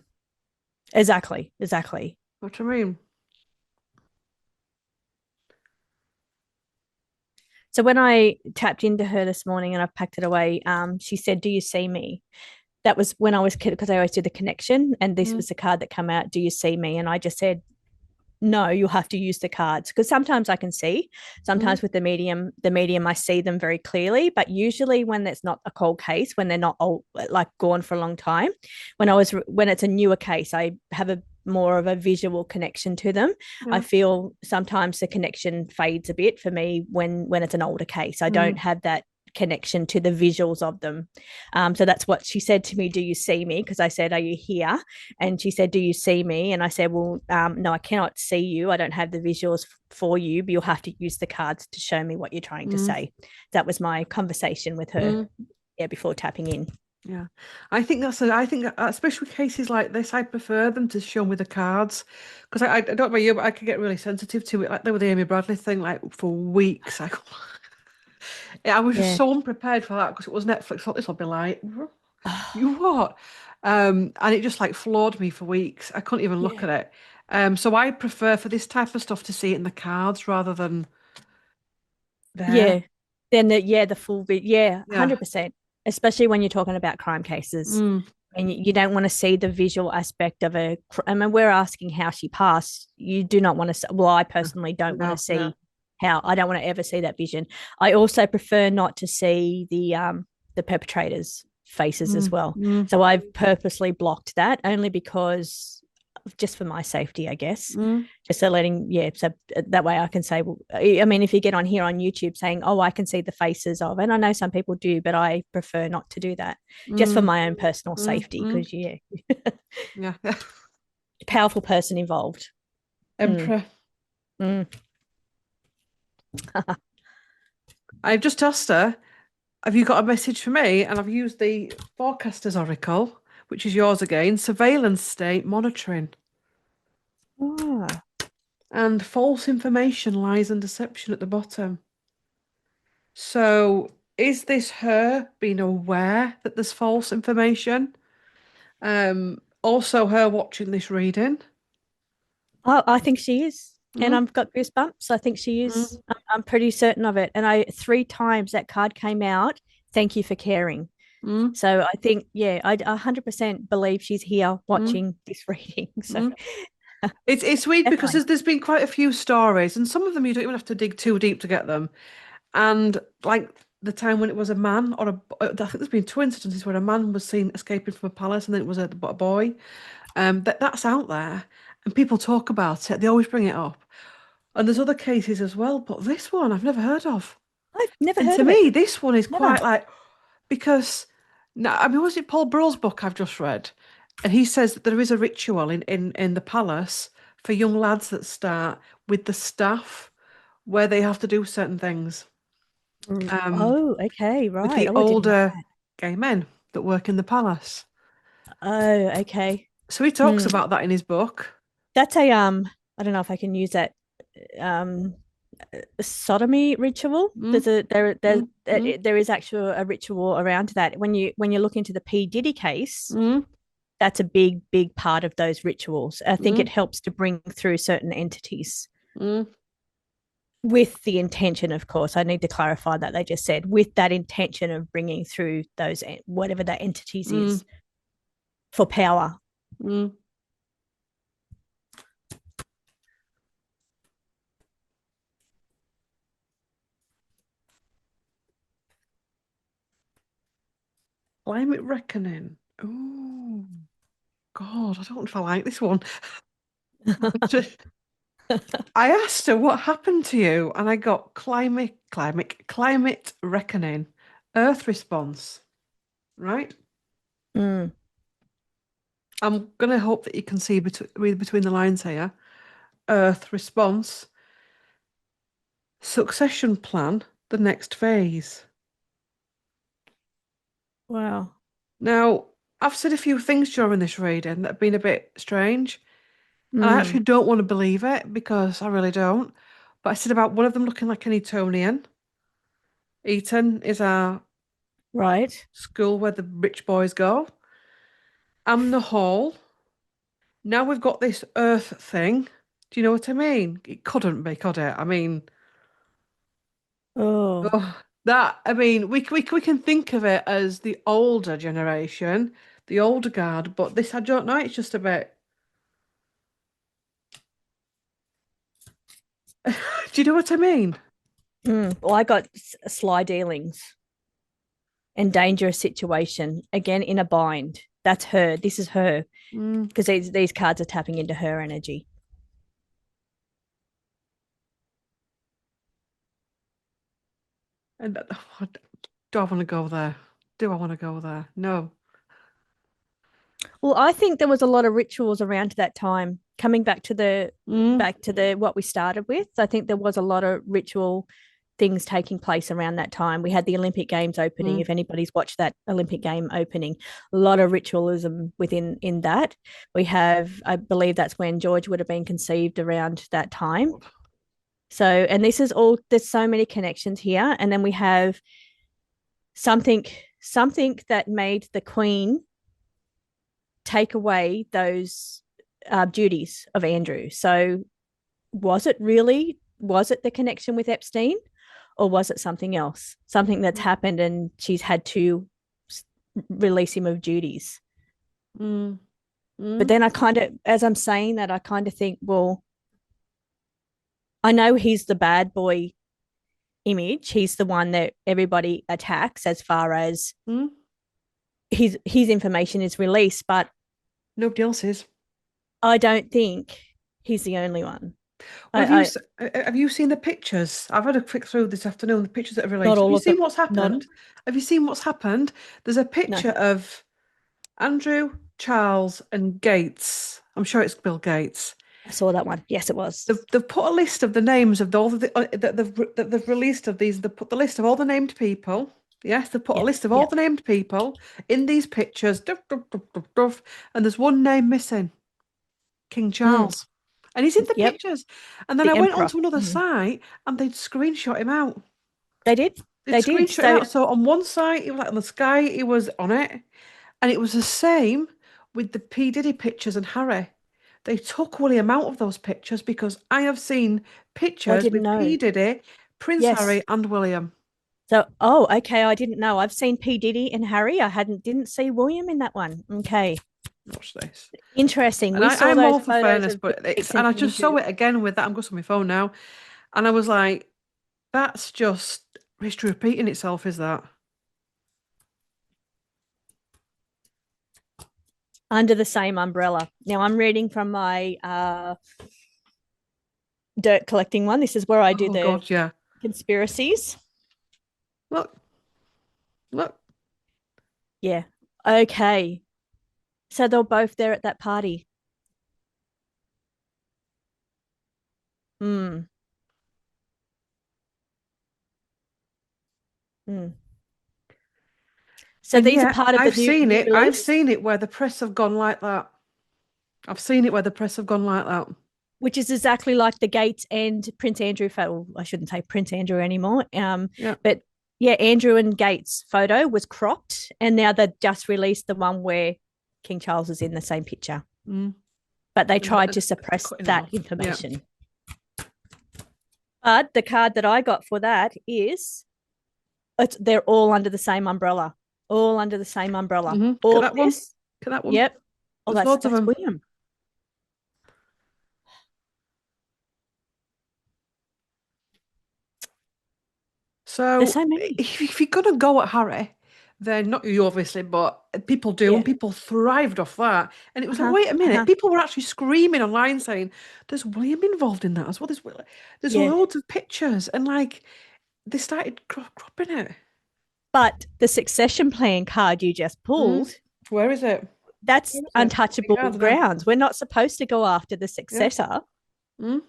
Exactly. What do I mean? So when I tapped into her this morning and I've packed it away, she said, "Do you see me?" That was when I was kid because I always do the connection, and this was the card that came out. "Do you see me?" And I just said, "No, you'll have to use the cards," because sometimes I can see. Sometimes with the medium I see them very clearly, but usually when it's not a cold case, when they're not old, like gone for a long time, when it's a newer case, I have a more of a visual connection to them. I feel sometimes the connection fades a bit for me when it's an older case. I don't have that connection to the visuals of them. So that's what she said to me. "Do you see me?" Because I said, "Are you here?" And she said, "Do you see me?" And I said, "Well, no, I cannot see you. I don't have the visuals for you, but you'll have to use the cards to show me what you're trying to say." That was my conversation with her before tapping in. Yeah, I think especially cases like this, I prefer them to show me the cards because I don't know about you, but I can get really sensitive to it. Like with the Amy Bradley thing, like for weeks. I was just Yeah. so unprepared for that because it was Netflix. I thought this will be like, you what? And it just like floored me for weeks. I couldn't even look Yeah. at it. So I prefer for this type of stuff to see it in the cards rather than there. Yeah. Then the full bit. Yeah, Yeah. 100%. Especially when you're talking about crime cases. Mm. And you don't want to see the visual aspect of I mean, we're asking how she passed. You do not want to see, well, I personally don't want to No, no. see how, I don't want to ever see that vision. I also prefer not to see the perpetrators' faces as Mm. well. Mm. So I've purposely blocked that only because just for my safety, I guess. Mm. Just so so that way I can say, well, I mean, if you get on here on YouTube saying, "Oh, I can see the faces of," and I know some people do, but I prefer not to do that just for Mm. my own personal Mm. safety Mm. because, yeah, Yeah. powerful person involved. Mm, Emperor. mm. I've just asked her, have you got a message for me? And I've used the Forecaster's Oracle, which is yours again, surveillance state monitoring. Ah. And false information, lies, and deception at the bottom. So is this her being aware that there's false information? Also her watching this reading. Oh, I think she is. And Mm, I've got goosebumps. I think she is. mm, I'm pretty certain of it. And I 3 times that card came out. Thank you for caring. mm, So I think, yeah, I 100% believe she's here mm, watching this reading. So mm. It's weird because definitely. there's been quite a few stories, and some of them you don't even have to dig too deep to get them. And like the time when it was a man I think there's been two instances where a man was seen escaping from a palace, and then it was a boy. That's out there, and people talk about it. They always bring it up. And there's other cases as well, but this one I've never heard of. I've never And heard to of it. me, this one is Never. quite like because now I mean, was it Paul Burrell's book I've just read? And he says that there is a ritual in the palace for young lads that start with the staff where they have to do certain things. Um, Oh, okay, with right. the Oh, I didn't know older that. gay men that work in the palace. Oh, okay. So he talks Hmm. about that in his book. That's I don't know if I can use that um sodomy ritual. Mm, mm, mm, There is actually a ritual around that. When you look into the P Diddy case, mm, that's a big part of those rituals. I think it mm, helps to bring through certain entities mm, with the intention, of course. I need to clarify that they just said with that intention of bringing through those whatever that entities mm, is for power. mm. Climate reckoning. Oh God, I don't know if I like this one. I asked her what happened to you, and I got climate reckoning, Earth response. Right? Mm, I'm gonna hope that you can see read between the lines here. Earth response, succession plan, the next phase. wow. Now, I've said a few things during this reading that have been a bit strange, and I Mm, actually don't want to believe it because I really don't. But I said about one of them looking like an Etonian. Eton is our right. school where the rich boys go. Amner Hall. Now we've got this Earth thing. Do you know what I mean? It couldn't be, could it? I mean, Oh, oh, that, I mean, we can think of it as the older generation, the older guard, but this, I don't know, it's just a bit. Do you know what I mean? Well, I got sly dealings and dangerous situation again in a bind. That's her. This is her Mm. because these cards are tapping into her energy. And do I want to go there? Do I want to go there? No. Well, I think there was a lot of rituals around that time. Coming Mm, back to the what we started with, I think there was a lot of ritual things taking place around that time. We had the Olympic Games opening. mm, If anybody's watched that Olympic game opening, a lot of ritualism within in that. We have, I believe that's when George would have been conceived around that time. So, and this is all, there's so many connections here. And then we have something, something that made the Queen take away those duties of Andrew. So, was it the connection with Epstein or was it something else? Something that's happened and she's had to release him of duties. mm, But mm, then I kind of, as I'm saying that, I kind of think, well, I know he's the bad boy image. He's the one that everybody attacks as far as mm. his information is released, but Nobody else is. I don't think he's the only one. Well, I have you seen the pictures? I've had a quick through this afternoon, the pictures that are not released. Have all you of them. seen what's Not happened? Have you seen what's happened? There's a no. picture of Andrew, Charles, and Gates. I'm sure it's Bill Gates. I saw that one. Yes, it was. They've put a list of the names of all of the that they've released of these. They've put the list of all the named people. Yes, they've put a Yeah, list of all yeah. the named people in these pictures. And there's one name missing, King Mm, Charles. And he's in the yep. pictures. And then I The went emperor. onto another Mm. site and they'd screenshot him out. They did. They'd They did. screenshot him So out. So on one site, it was like on the sky, he was on it. And it was the same with the P. Diddy pictures and Harry. They took William out of those pictures because I have seen I pictures didn't with P. know. Diddy, Prince Yes. Harry, and William. So, oh, okay. I didn't know. I've seen P. Diddy and Harry. I didn't see William in that one. Okay. Watch this. Interesting. And We saw I'm those all for photos fairness, of Bill but it's, Gates and and I just Andrew. saw it again with that. I'm just on my phone now. And I was like, that's just history repeating itself, is that? Under the same umbrella. Now I'm reading from my dirt collecting one. This is where I do Oh, the God, yeah. conspiracies. Look, look. Yeah. Okay. So they're both there at that party. Hmm. Hmm. So And these are yeah, part of the I've new seen new it. I've release, seen it where the press have gone like that. I've seen it where the press have gone like that. which is exactly like the Gates and Prince Andrew photo. I shouldn't say Prince Andrew anymore. Yeah. But yeah, Andrew and Gates photo was cropped, and now they've just released the one where King Charles is in the same picture. Mm. But they And tried to they're suppress cutting it that off. Yeah. information. But the card that I got for that is they're all under the same umbrella. All under the same umbrella. Get All of that one. this. Get that one. Yep. Oh, There's loads of that's them. William. There's So so many. if you're gonna go at Harry, They're not you, obviously, but people do, Yeah. and people thrived off that. And it was like, Uh-huh. wait a minute, Uh-huh. people were actually screaming online saying, "There's William involved in that as well. There's Yeah. loads of pictures," and like they started cropping it. But the succession plan card you just Mm. pulled, Where is it? that's Where is it? untouchable Cards now. grounds. We're not supposed to go after the Yeah. successor. Mm.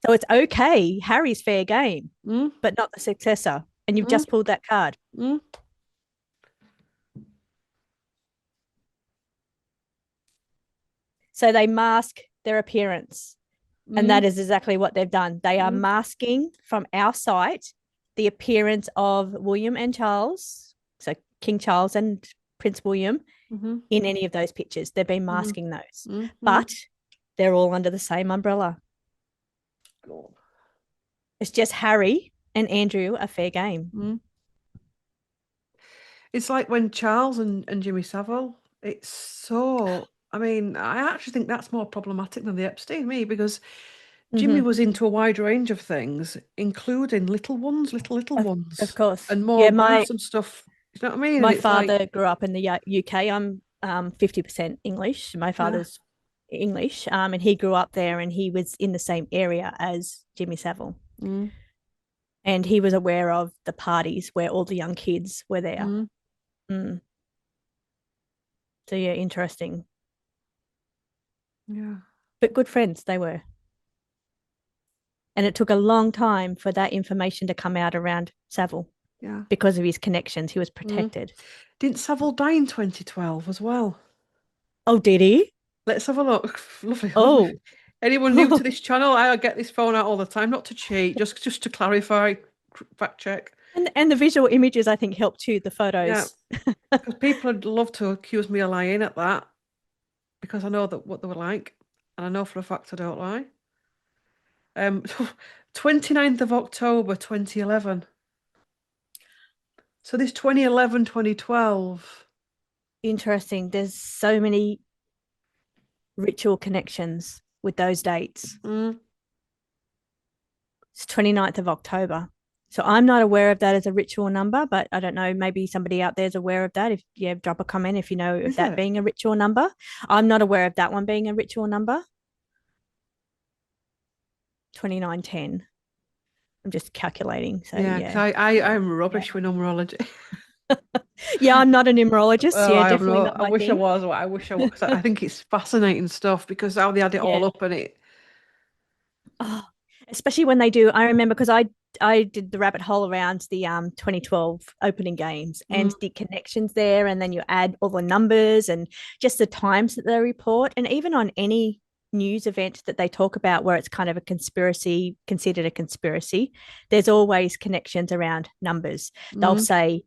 So it's okay. Harry's fair game, Mm. but not the successor. And you've Mm. just pulled that card. Mm. So they mask their appearance. And Mm. that is exactly what they've done. They are Mm. masking from our site the appearance of William and Charles, so King Charles and Prince William, Mm-hmm. in any of those pictures. They've been Mm-hmm. masking those, Mm-hmm. but they're all under the same umbrella. It's just Harry and Andrew are fair game. Mm. It's like when Charles and Jimmy Savile, it's so, I mean, I actually think that's more problematic than the Epstein, me, because Jimmy Mm-hmm. was into a wide range of things, including little ones, little Of ones, course. and more Yeah, my gruesome stuff. You know what I mean? And my it's like, father grew up in the UK. I'm 50% English. My yeah, father's English, and he grew up there, and he was in the same area as Jimmy Savile, mm, and he was aware of the parties where all the young kids were there. mm, Mm. So yeah, interesting, yeah, but good friends they were. And it took a long time for that information to come out around Savile yeah. because of his connections. He was Mm. protected. Didn't Savile die in 2012 as well? Oh, did he? Let's have a look. Lovely, lovely. Oh, Anyone new to this channel, I get this phone out all the time, not to cheat, just to clarify, fact check. and the visual images I think helped too. The Yeah, photos. because people would love to accuse me of lying at that because I know that what they were like, and I know for a fact I don't lie. Um, 29th of October 2011. So this 2011, 2012. Interesting. There's so many ritual connections with those dates. Mm, It's 29th of October. So I'm not aware of that as a ritual number, but I don't know, maybe somebody out there is aware of that. If yeah, drop a comment if you know of is that it? being a ritual number. I'm not aware of that one being a ritual number. 2910. I'm just calculating. So Yeah, because yeah. I'm Yeah. rubbish with numerology. Yeah, I'm not a numerologist. Oh, Yeah, I have definitely no. not I my wish I thing. was. I wish I was. 'Cause I think it's fascinating stuff because how they add it Yeah. all up and it. Oh, especially when they do. I remember because I did the rabbit hole around the 2012 opening games Mm, and the connections there, and then you add all the numbers and just the times that they report, and even on any news event that they talk about where it's kind of a conspiracy, considered a conspiracy, there's always connections around numbers. They'll mm, say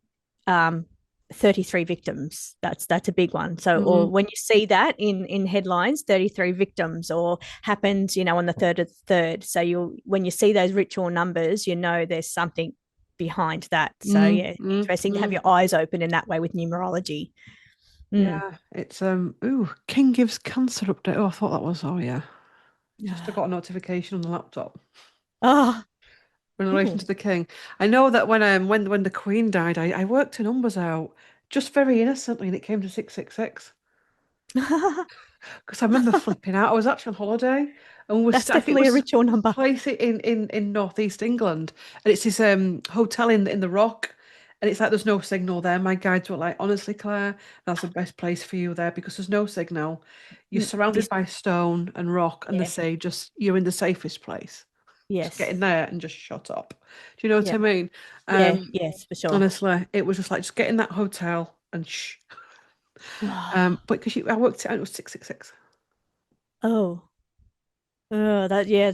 33 victims. That's a big one. So, or mm, when you see that in headlines, 33 victims, or happened, on the third of the third. So you when you see those ritual numbers, there's something behind that. So mm, yeah, mm, interesting to have mm. your eyes open in that way with numerology. Mm. Yeah, it's ooh, King gives cancer update. Oh, I thought that was. Oh yeah, just I got a notification on the laptop Oh, in relation ooh. to the King. I know that when the Queen died, I worked the numbers out just very innocently, and it came to 666. Because I remember flipping out. I was actually on holiday, and That's it definitely a was ritual this number. place in northeast England, and it's this hotel in the Rock, and it's like there's no signal there. My guides were like, honestly, Claire, that's the best place for you there because there's no signal. You're surrounded This, by stone and rock, and they yeah, say just you're in the safest place. Just get in yes, there and just shut up. Do you know what yeah, I mean? yeah, Um, yes, for sure. honestly, it was just like just get in that hotel and shh. But because I worked it out, it was 666. Oh, oh, that yeah,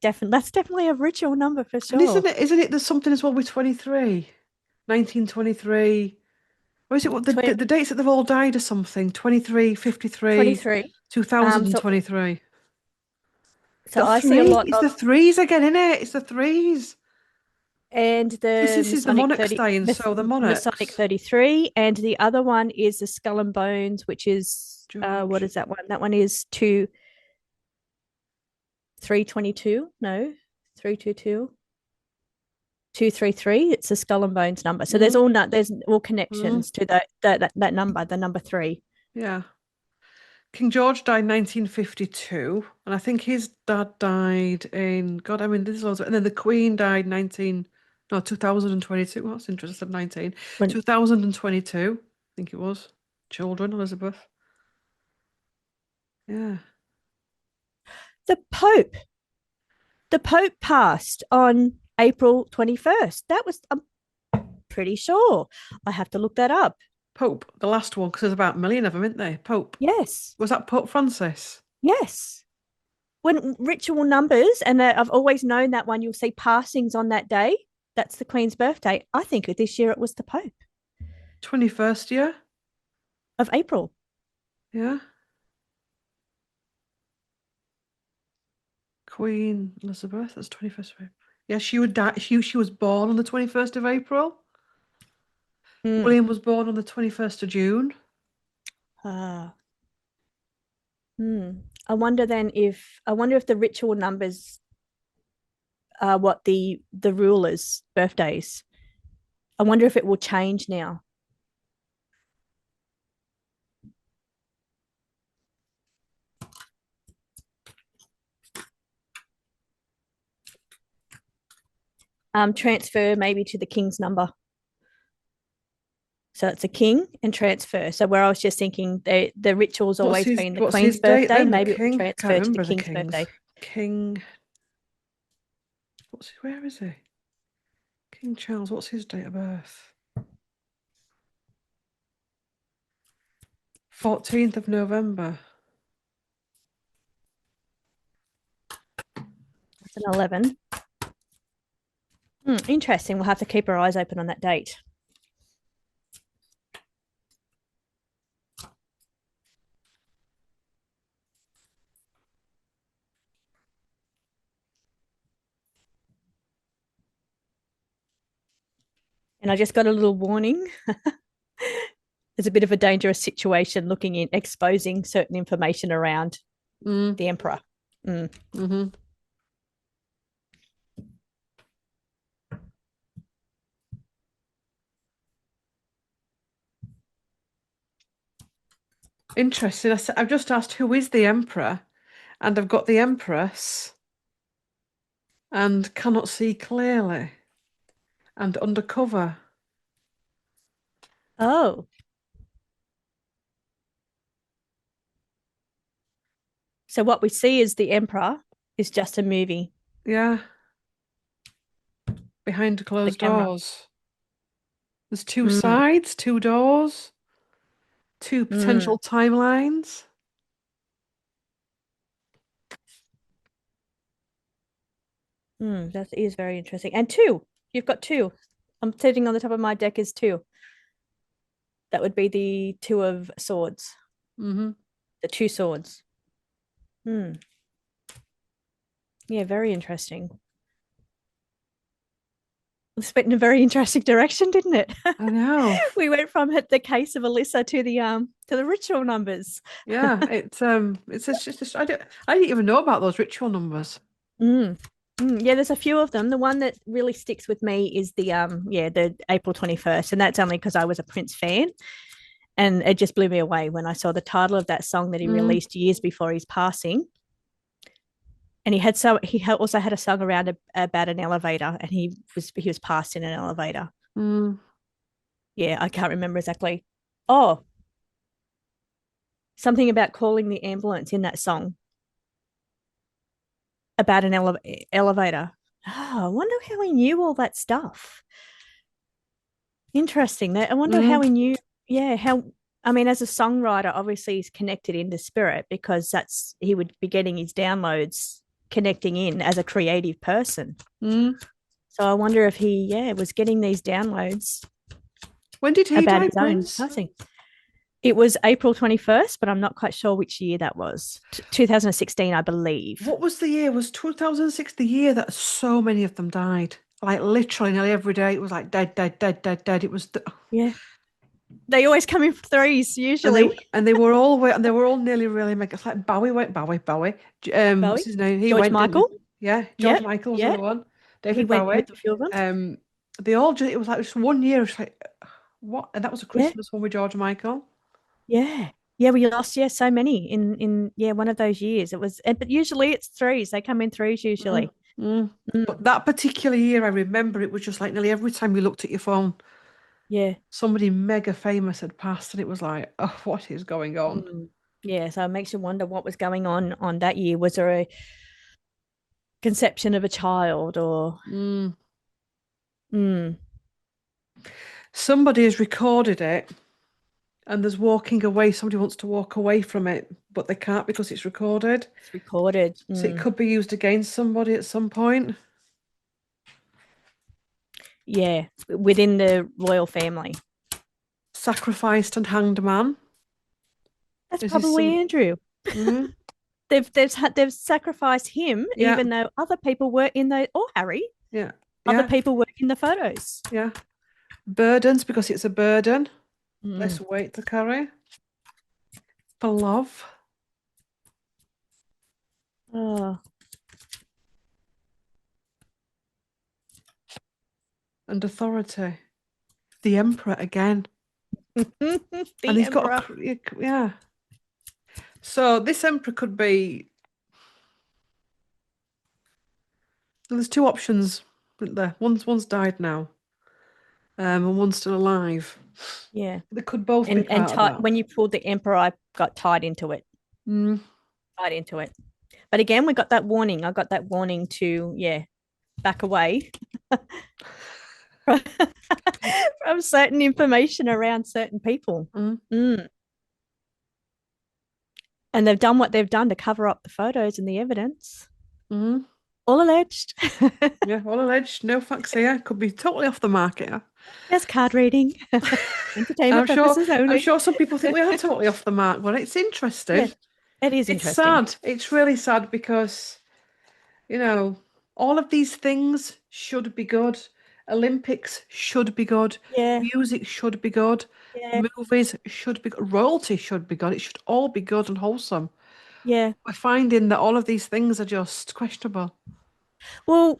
definitely that's definitely a ritual number for And sure. isn't it there's something as well with 23, 1923. Or is it what the dates that they've all died or something? 23, 53, 23. So 2023. so The I see a three, lot it's of the threes again, isn't it? It's the threes. and This, the this is the monarchs dying, so the Masonic monarchs. 33, and the other one is the Skull and Bones, which is what George. is that one? That one is 322. No, 322. 233. It's a skull and bones number. So Mm, there's all mm, connections to that number, the number three. yeah. King George died 1952, and I think his dad died in God. I mean, there's loads and then the Queen died 2022. Well, that's interesting. I said 19, When 2022. I think it was. Children, Elizabeth. Yeah. the Pope, the Pope passed on April 21st. That was, I'm pretty sure. I have to look that up. Pope, the last one, because there's about a million of them, isn't there? Pope. Yes, Was that Pope Francis? yes. When ritual numbers, and I've always known that one, you'll see passings on that day. That's the Queen's birthday. I think this year it was the Pope 21st year? of April. Yeah. Queen Elizabeth, that's 21st of April. Yeah, she would die. She was born on the 21st of April. Mm. William was born on the 21st of June. Ah. I wonder if the ritual numbers are what the rulers' birthdays. I wonder if it will change now. Transfer maybe to the king's number. So it's a king and transfer. So where I was just thinking the ritual's always been the What's Queen's his date birthday, then? The maybe it will king? I can't transfer to the remember the king's kings. birthday. King. Where is he? King Charles, what's his date of birth? 14th of November. It's an 11. Interesting. We'll have to keep our eyes open on that date. And I just got a little warning. There's a bit of a dangerous situation looking in exposing certain information around Mm. the emperor. Mm-hmm. Interesting. I've just asked who is the emperor, and I've got the empress and cannot see clearly and undercover. Oh, so what we see is the emperor is just a movie. Yeah, behind The closed camera. doors. There's two Mm, sides, two doors, two mm, potential timelines. that is very interesting. And two, you've got two. I'm sitting on the top of my deck is two. That would be the two of swords, Mm-hmm. the two swords. Hmm. Yeah, very interesting. It's went in a very interesting direction, didn't it? I know. We went from the case of Alisa to the ritual numbers. Yeah, it's just I didn't even know about those ritual numbers. Mm. Yeah, there's a few of them. The one that really sticks with me is the April 21st, and that's only because I was a Prince fan, and it just blew me away when I saw the title of that song that he Mm, released years before his passing. And he also had a song about an elevator, and he was passed in an elevator. mm. Yeah, I can't remember exactly. Oh, something about calling the ambulance in that song about an elevator. Oh, I wonder how he knew all that stuff. Interesting. I wonder how Mm, he knew. Yeah, how. I mean, as a songwriter, obviously he's connected into spirit because he would be getting his downloads connecting in as a creative person. mm. So I wonder if he, was getting these downloads When did he about die, his own Prince? passing. It was April 21st, but I'm not quite sure which year that was. 2016, I believe. What was the year? Was 2006 the year that so many of them died? Like literally nearly every day it was like dead, dead, dead, dead, dead. It was Yeah. They always come in threes, and they usually. and they were all and they were all nearly really mega. It's like Bowie. What's Bowie, his name? He George went, didn't he? Michael. Yeah, George Yep. Michael was Yeah. another one. He David went Bowie. with a few of them. They all just, it was like just 1 year. It's like, what? And that was a Yeah, Christmas one with George Michael. yeah. Yeah, we lost, yeah, so many in yeah, one of those years. It was, but usually it's threes. They come in threes Mm, usually. mm. Mm, But that particular year, I remember it was just like nearly every time you looked at your phone, yeah. somebody mega famous had passed, and it was like, oh, what is going on? Mm. Yeah, so it makes you wonder what was going on that year. Was there a conception of a child or Mm. mm, Somebody has recorded it, and there's walking away. Somebody wants to walk away from it, but they can't because it's recorded. it's recorded? So it Mm. could be used against somebody at some point. Yeah, within the royal family. Sacrificed and hanged man. That's Is this probably some? Andrew. Mm, They've sacrificed him, yeah, even though other people were in the or Harry, yeah, other yeah, people were in the photos. yeah. Burdens because it's a burden. Mm. Less weight to carry. For love Oh, and authority. The emperor again. And the he's got emperor. yeah. So this emperor could be. There's two options, isn't there? One's died now, and one's still alive. Yeah, They could both be and part of that. when you pulled the emperor, I got tied into it. Mm, Tied into it. But again, we got that warning. I got that warning to yeah back away from certain information around certain people. mm, Mm. And they've done what they've done to cover up the photos and the evidence. mm. All alleged. Yeah, all alleged. No facts here. Could be totally off the market. Just card reading, I'm entertainment sure. purposes I'm only. sure some people think we are totally off the mark, but it's Yeah, interesting. it is It's interesting. sad. It's really sad because, you know, all of these things should be good. Olympics should be good. Yeah, Music should be good. yeah, Movies should be good. Royalty should be good. It should all be good and wholesome. yeah. We're finding that all of these things are just questionable. Well,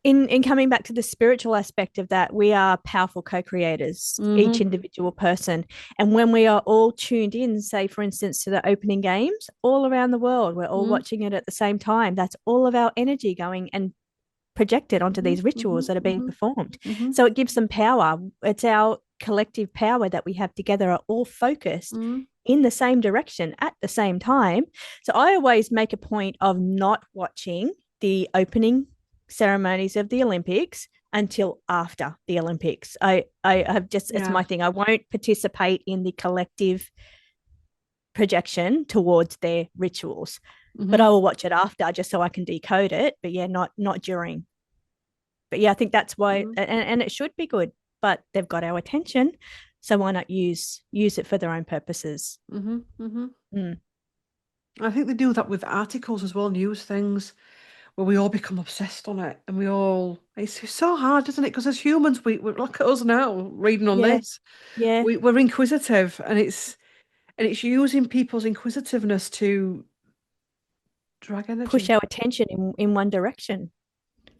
in coming back to the spiritual aspect of that, we are powerful co-creators, each Mm-hmm. individual person. And when we are all tuned in, say for instance to the opening games all around the world, we're all Mm-hmm. watching it at the same time. That's all of our energy going and projected onto Mm-hmm. these rituals that are being Mm-hmm. performed. Mm-hmm. So it gives them power. It's our collective power that we have together are all focused Mm-hmm. in the same direction at the same time. So I always make a point of not watching the opening ceremonies of the Olympics until after the Olympics. I have just it's Yeah. my thing. I won't participate in the collective projection towards their rituals. But I Mm-hmm. will watch it after just so I can decode it. But yeah, not during. But yeah, I think that's why Mm-hmm. and it should be good, but they've got our attention. So why not use it for their own purposes? Mm-hmm. Mm-hmm. Mm. I think they do that with articles as well, news things, where we all become obsessed on it, and we all. It's so hard, isn't it? Because as humans, we look at us now reading on Yeah, this. yeah. We're inquisitive, and it's using people's inquisitiveness to drag Push energy. our attention in one direction.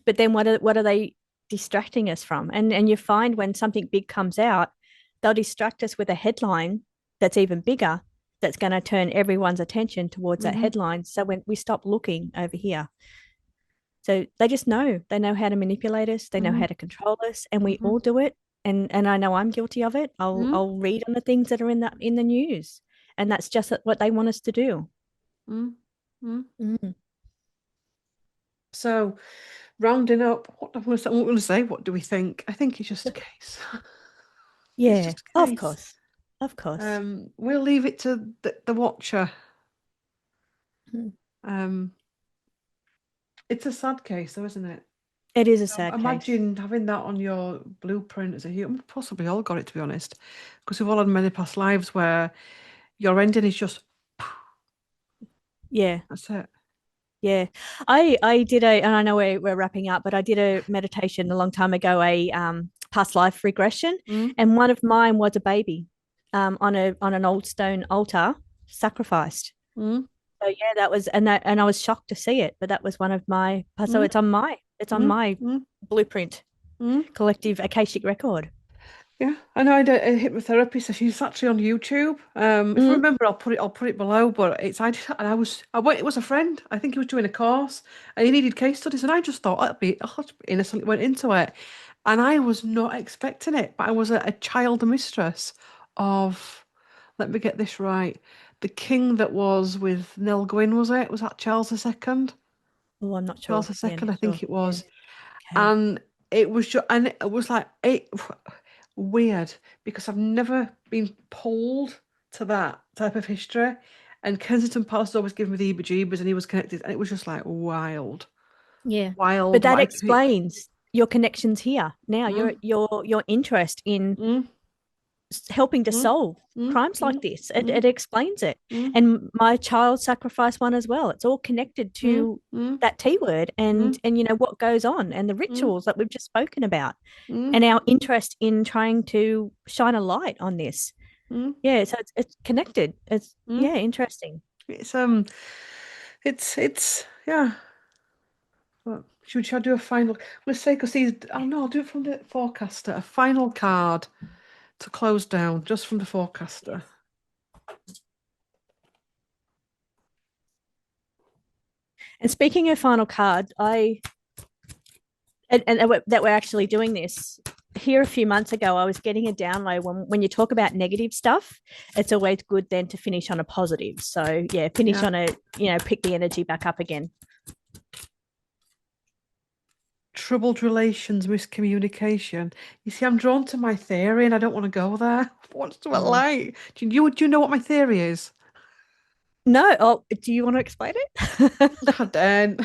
But then what are they distracting us from? And you find when something big comes out, they'll distract us with a headline that's even bigger that's going to turn everyone's attention towards that Mm-hmm. headline. So when we stop looking over here. So they just know. They know how to manipulate us, they know Mm-hmm. how to control us, and we Mm-hmm. all do it. And I know I'm guilty of it. I'll read on the things that are in the news. And that's just what they want us to do. Mm-hmm. Mm. So, rounding up, what I'm going to say, what do we think? I think it's just a case. It's Yeah, just a of case. course. Of course. We'll leave it to the watcher. Mm. Um, it's a sad case, though, isn't it? It is a sad case. Imagine having that on your blueprint as a human. Possibly all got it, to be honest, because we've all had many past lives where your ending is just Yeah. that's it. Yeah. I did and I know we're wrapping up, but I did a meditation a long time ago, a past life regression. Mm, And one of mine was a baby on an old stone altar sacrificed. mm, So yeah, that was and I was shocked to see it, but that was one of my so mm, it's on my mm, my mm. blueprint. Mm. collective Akashic record. Yeah, I know. I had a hypnotherapy session. She's actually on YouTube. If I Mm. remember, I'll put it below. But it's I did, and I went. It was a friend. I think he was doing a course, and he needed case studies, and I just thought I'll just innocently went into it, and I was not expecting it. But I was a child mistress of. Let me get this right. The king that was with Nell Gwyn, was it? Was that Charles II? Oh, I'm not Charles sure. Yeah, II, not I sure. think it Yeah. was. Okay. And it was just, and it was like weird because I've never been pulled to that type of history. And Kensington Palace always given me the heebie-jeebies, and he was connected, and it was just like wild, Yeah. But wild. that What I could, explains your connections here. Now mm, your interest in mm, helping to mm, solve mm, crimes like mm, this. mm, It explains it. mm, And my child sacrifice one as well. It's all connected mm, to mm, that T word mm, and what goes on and the mm, rituals that we've just spoken about mm, and our interest in trying to shine a light on this. mm, Yeah, so it's connected. It's mm. yeah, interesting. It's it's yeah. Well, should I do a final? Let's say because these. Oh no, I'll do it from the forecaster. A final card to close down, just from the forecaster. Yes. And speaking of final card, that we're actually doing this here a few months ago, I was getting a download when you talk about negative stuff, it's always good then to finish on a positive. So yeah, finish Yeah. on a, pick the energy back up again. Troubled relations, miscommunication. You see, I'm drawn to my theory, and I don't want to go there. What's it Mm. like? Do you know what my theory is? No, oh, do you want to explain it? I don't.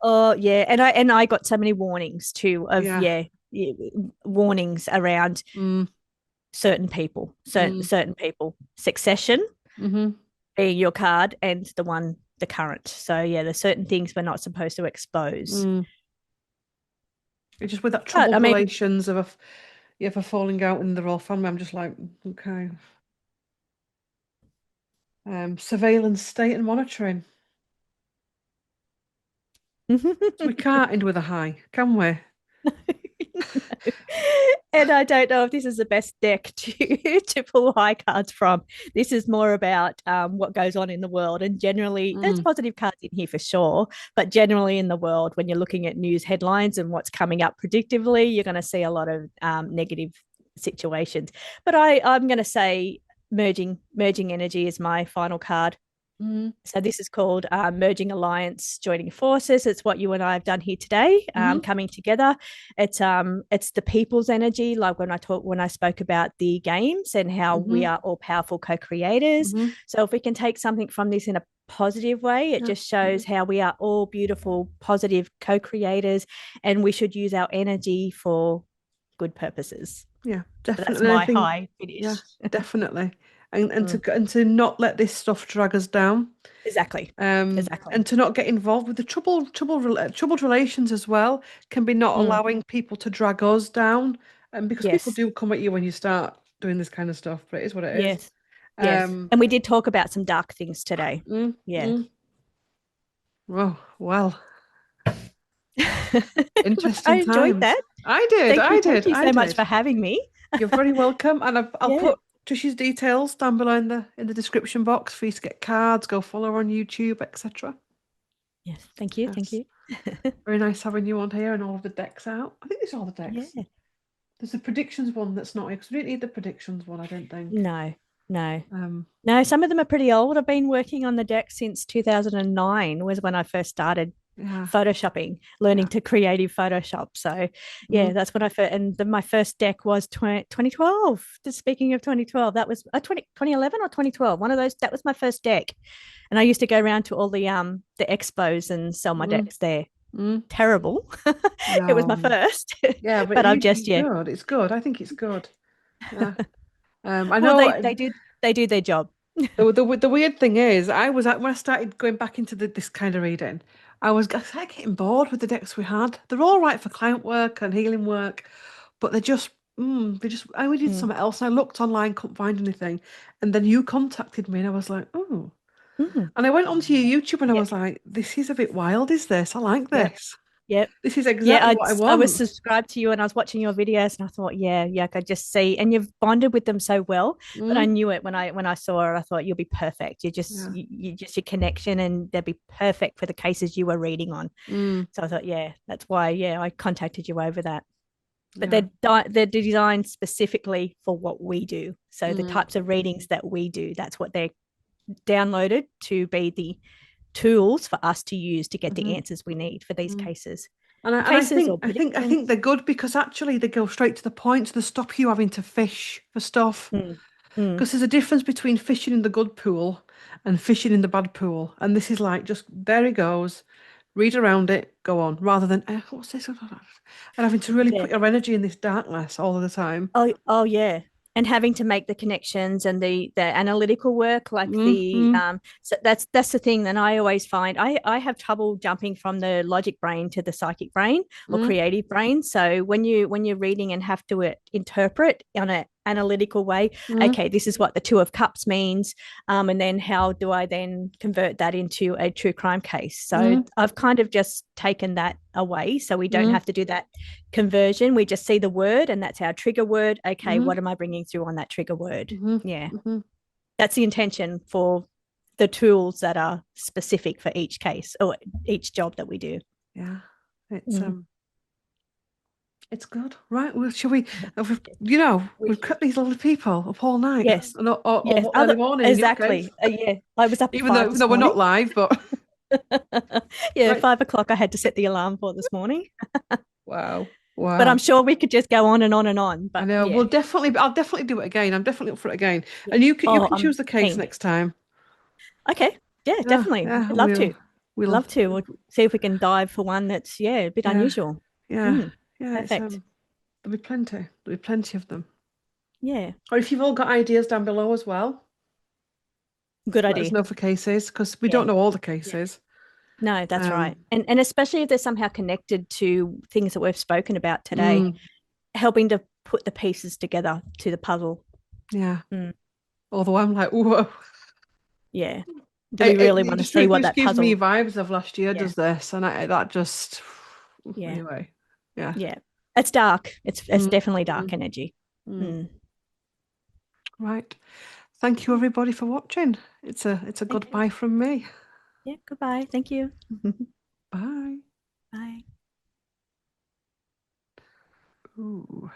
Oh yeah, and I got so many warnings too of Yeah. yeah, warnings around Mm, certain people, mm, certain people. Succession mm-hmm, being your card and the current. So yeah, there's certain things we're not supposed to expose. mm. It's just with that But I troubled mean, relations of a falling out in the royal family. I'm just like, okay. Surveillance, state, and monitoring. So we can't end with a high, can we? and I don't know if this is the best deck to to pull high cards from. This is more about what goes on in the world, and generally, there's Mm, positive cards in here for sure. But generally, in the world, when you're looking at news headlines and what's coming up predictively, you're going to see a lot of negative situations. But I'm going to say merging energy is my final card. mm, So this is called merging alliance, joining forces. It's what you and I have done here today, mm-hmm, coming together. It's the people's energy, like when I spoke about the games and how we mm-hmm, are all powerful co-creators. mm-hmm. So if we can take something from this in a positive way, it Yeah. just shows how we are all beautiful, positive co-creators, and we should use our energy for good purposes. Yeah, So that's definitely. I my think, high yeah, finish. definitely. Mm, And to not let this stuff drag us down. exactly. And Exactly. to not get involved with the troubled relations as well can be not Mm, allowing people to drag us down. And because people yes. do come at you when you start doing this kind of stuff, but it is what it is. Yes. Yes. Um, And we did talk about some dark things today. mm, Yeah. mm. Oh, well, interesting I enjoyed times. that. Thank you. Thank you I so much did. for having me. You're very welcome, and I'll Yeah. put Trish's details down below in the description box for you to get cards, go follow her on YouTube, etc. Yes. Thank you. Thank Yes, you. very nice having you on here and all of the decks out. I think these are all the decks. Yeah. There's a predictions one that's not here because we didn't need the predictions one, I don't think. No, no, Um, no. Some of them are pretty old. I've been working on the deck since 2009 was when I first started yeah, photoshopping, yeah. learning to creative Photoshop. So Mm, yeah, that's when I first, and my first deck was 2012. Just speaking of 2012, that was 2011 or 2012. One of those, that was my first deck. And I used to go around to all the expos and sell my mm, decks there. mm. Terrible. It was my No, first, yeah, but but I've just, yeah. good. It's good. I think it's good. Yeah. I Well, know. they do their job. The weird thing is, I was at when I started going back into this kind of reading, I started getting bored with the decks we had. They're all right for client work and healing work, but they just. I did Mm. something else. And I looked online, couldn't find anything, and then you contacted me, and I was like, oh. Mm. And I went onto your YouTube, and I Yep. was like, this is a bit wild. Is this? I like Yep. this. Yep. This is Yeah, exactly what I I was want. subscribed to you and I was watching your videos and I thought, yeah, I could just see, and you've bonded with them so well. But I Mm, knew it when I saw her. I thought you'll be perfect. yeah. You just your connection, and they'd be perfect for the cases you were reading on. Mm, So I thought, yeah, that's why, yeah, I contacted you over that. But yeah. they're designed specifically for what we do. So the Mm, types of readings that we do, that's what they're downloaded to be the tools for us to use to get the mhm, answers we need for these mm. cases. And I Cases or think predictions. they're good because actually they go straight to the point. So they stop you having to fish for stuff. Mm, mm. Because there's a difference between fishing in the good pool and fishing in the bad pool. And this is like just there he goes, read around it, go on, rather than what's this? And having to really Yeah. put your energy in this darkness all of the time. Oh yeah. And having to make the connections and the analytical work, like the Mm-hmm. so that's the thing that I always find. I have trouble jumping from the logic brain to the psychic brain or Mm-hmm. creative brain. So when you're reading and have to interpret on an analytical way, Mm-hmm. okay, this is what the Two of Cups means, and then how do I then convert that into a true crime case? So Mm-hmm. I've kind of just taken that away, so we don't Mm-hmm. have to do that conversion. We just see the word and that's our trigger word. Okay, Mm-hmm. what am I bringing through on that trigger word? Mm-hmm. Yeah, Mm-hmm. that's the intention for the tools that are specific for each case or each job that we do. Yeah, Mm. it's good, right? Well, shall we? Yeah. We've kept these lovely people up all night, Yes, yes, or early morning in your case. exactly. Yeah, I was up at five Even this though we're morning. not live, but Yeah, right. 5 o'clock. I had to set the alarm for this morning, Wow, but I'm wow. sure we could just go on and on and on. I But know. yeah, I'll definitely do it again. I'm definitely up for it again. yeah. And you Oh, can I'm choose the case keen. next time. Okay, yeah, Yeah, definitely. yeah. I'd love to. We'll, Love to. We'll see if we can dive for one that's a bit yeah, unusual. yeah, Mm, yeah. perfect. There'll be plenty. There'll be plenty of them. Yeah, Or if you've all got ideas down below as well, good let us idea. know for cases because we don't Yeah. know all the Yeah. cases. No, that's right. Um, And especially if they're somehow connected to things that we've spoken about today, mm, helping to put the pieces together to the puzzle. yeah. Mm, Although I'm like, whoa. yeah. Do we really It want to see what just that gives me puzzle? vibes of last year, Yeah. does this? And that just, Yeah. anyway, yeah. Yeah. It's dark. It's Mm, definitely dark mm, energy. mm. Mm. Right. Thank you Yeah. everybody for watching. It's a Thank you. goodbye from me. Yeah. Goodbye. Thank you. Bye. Bye. Ooh.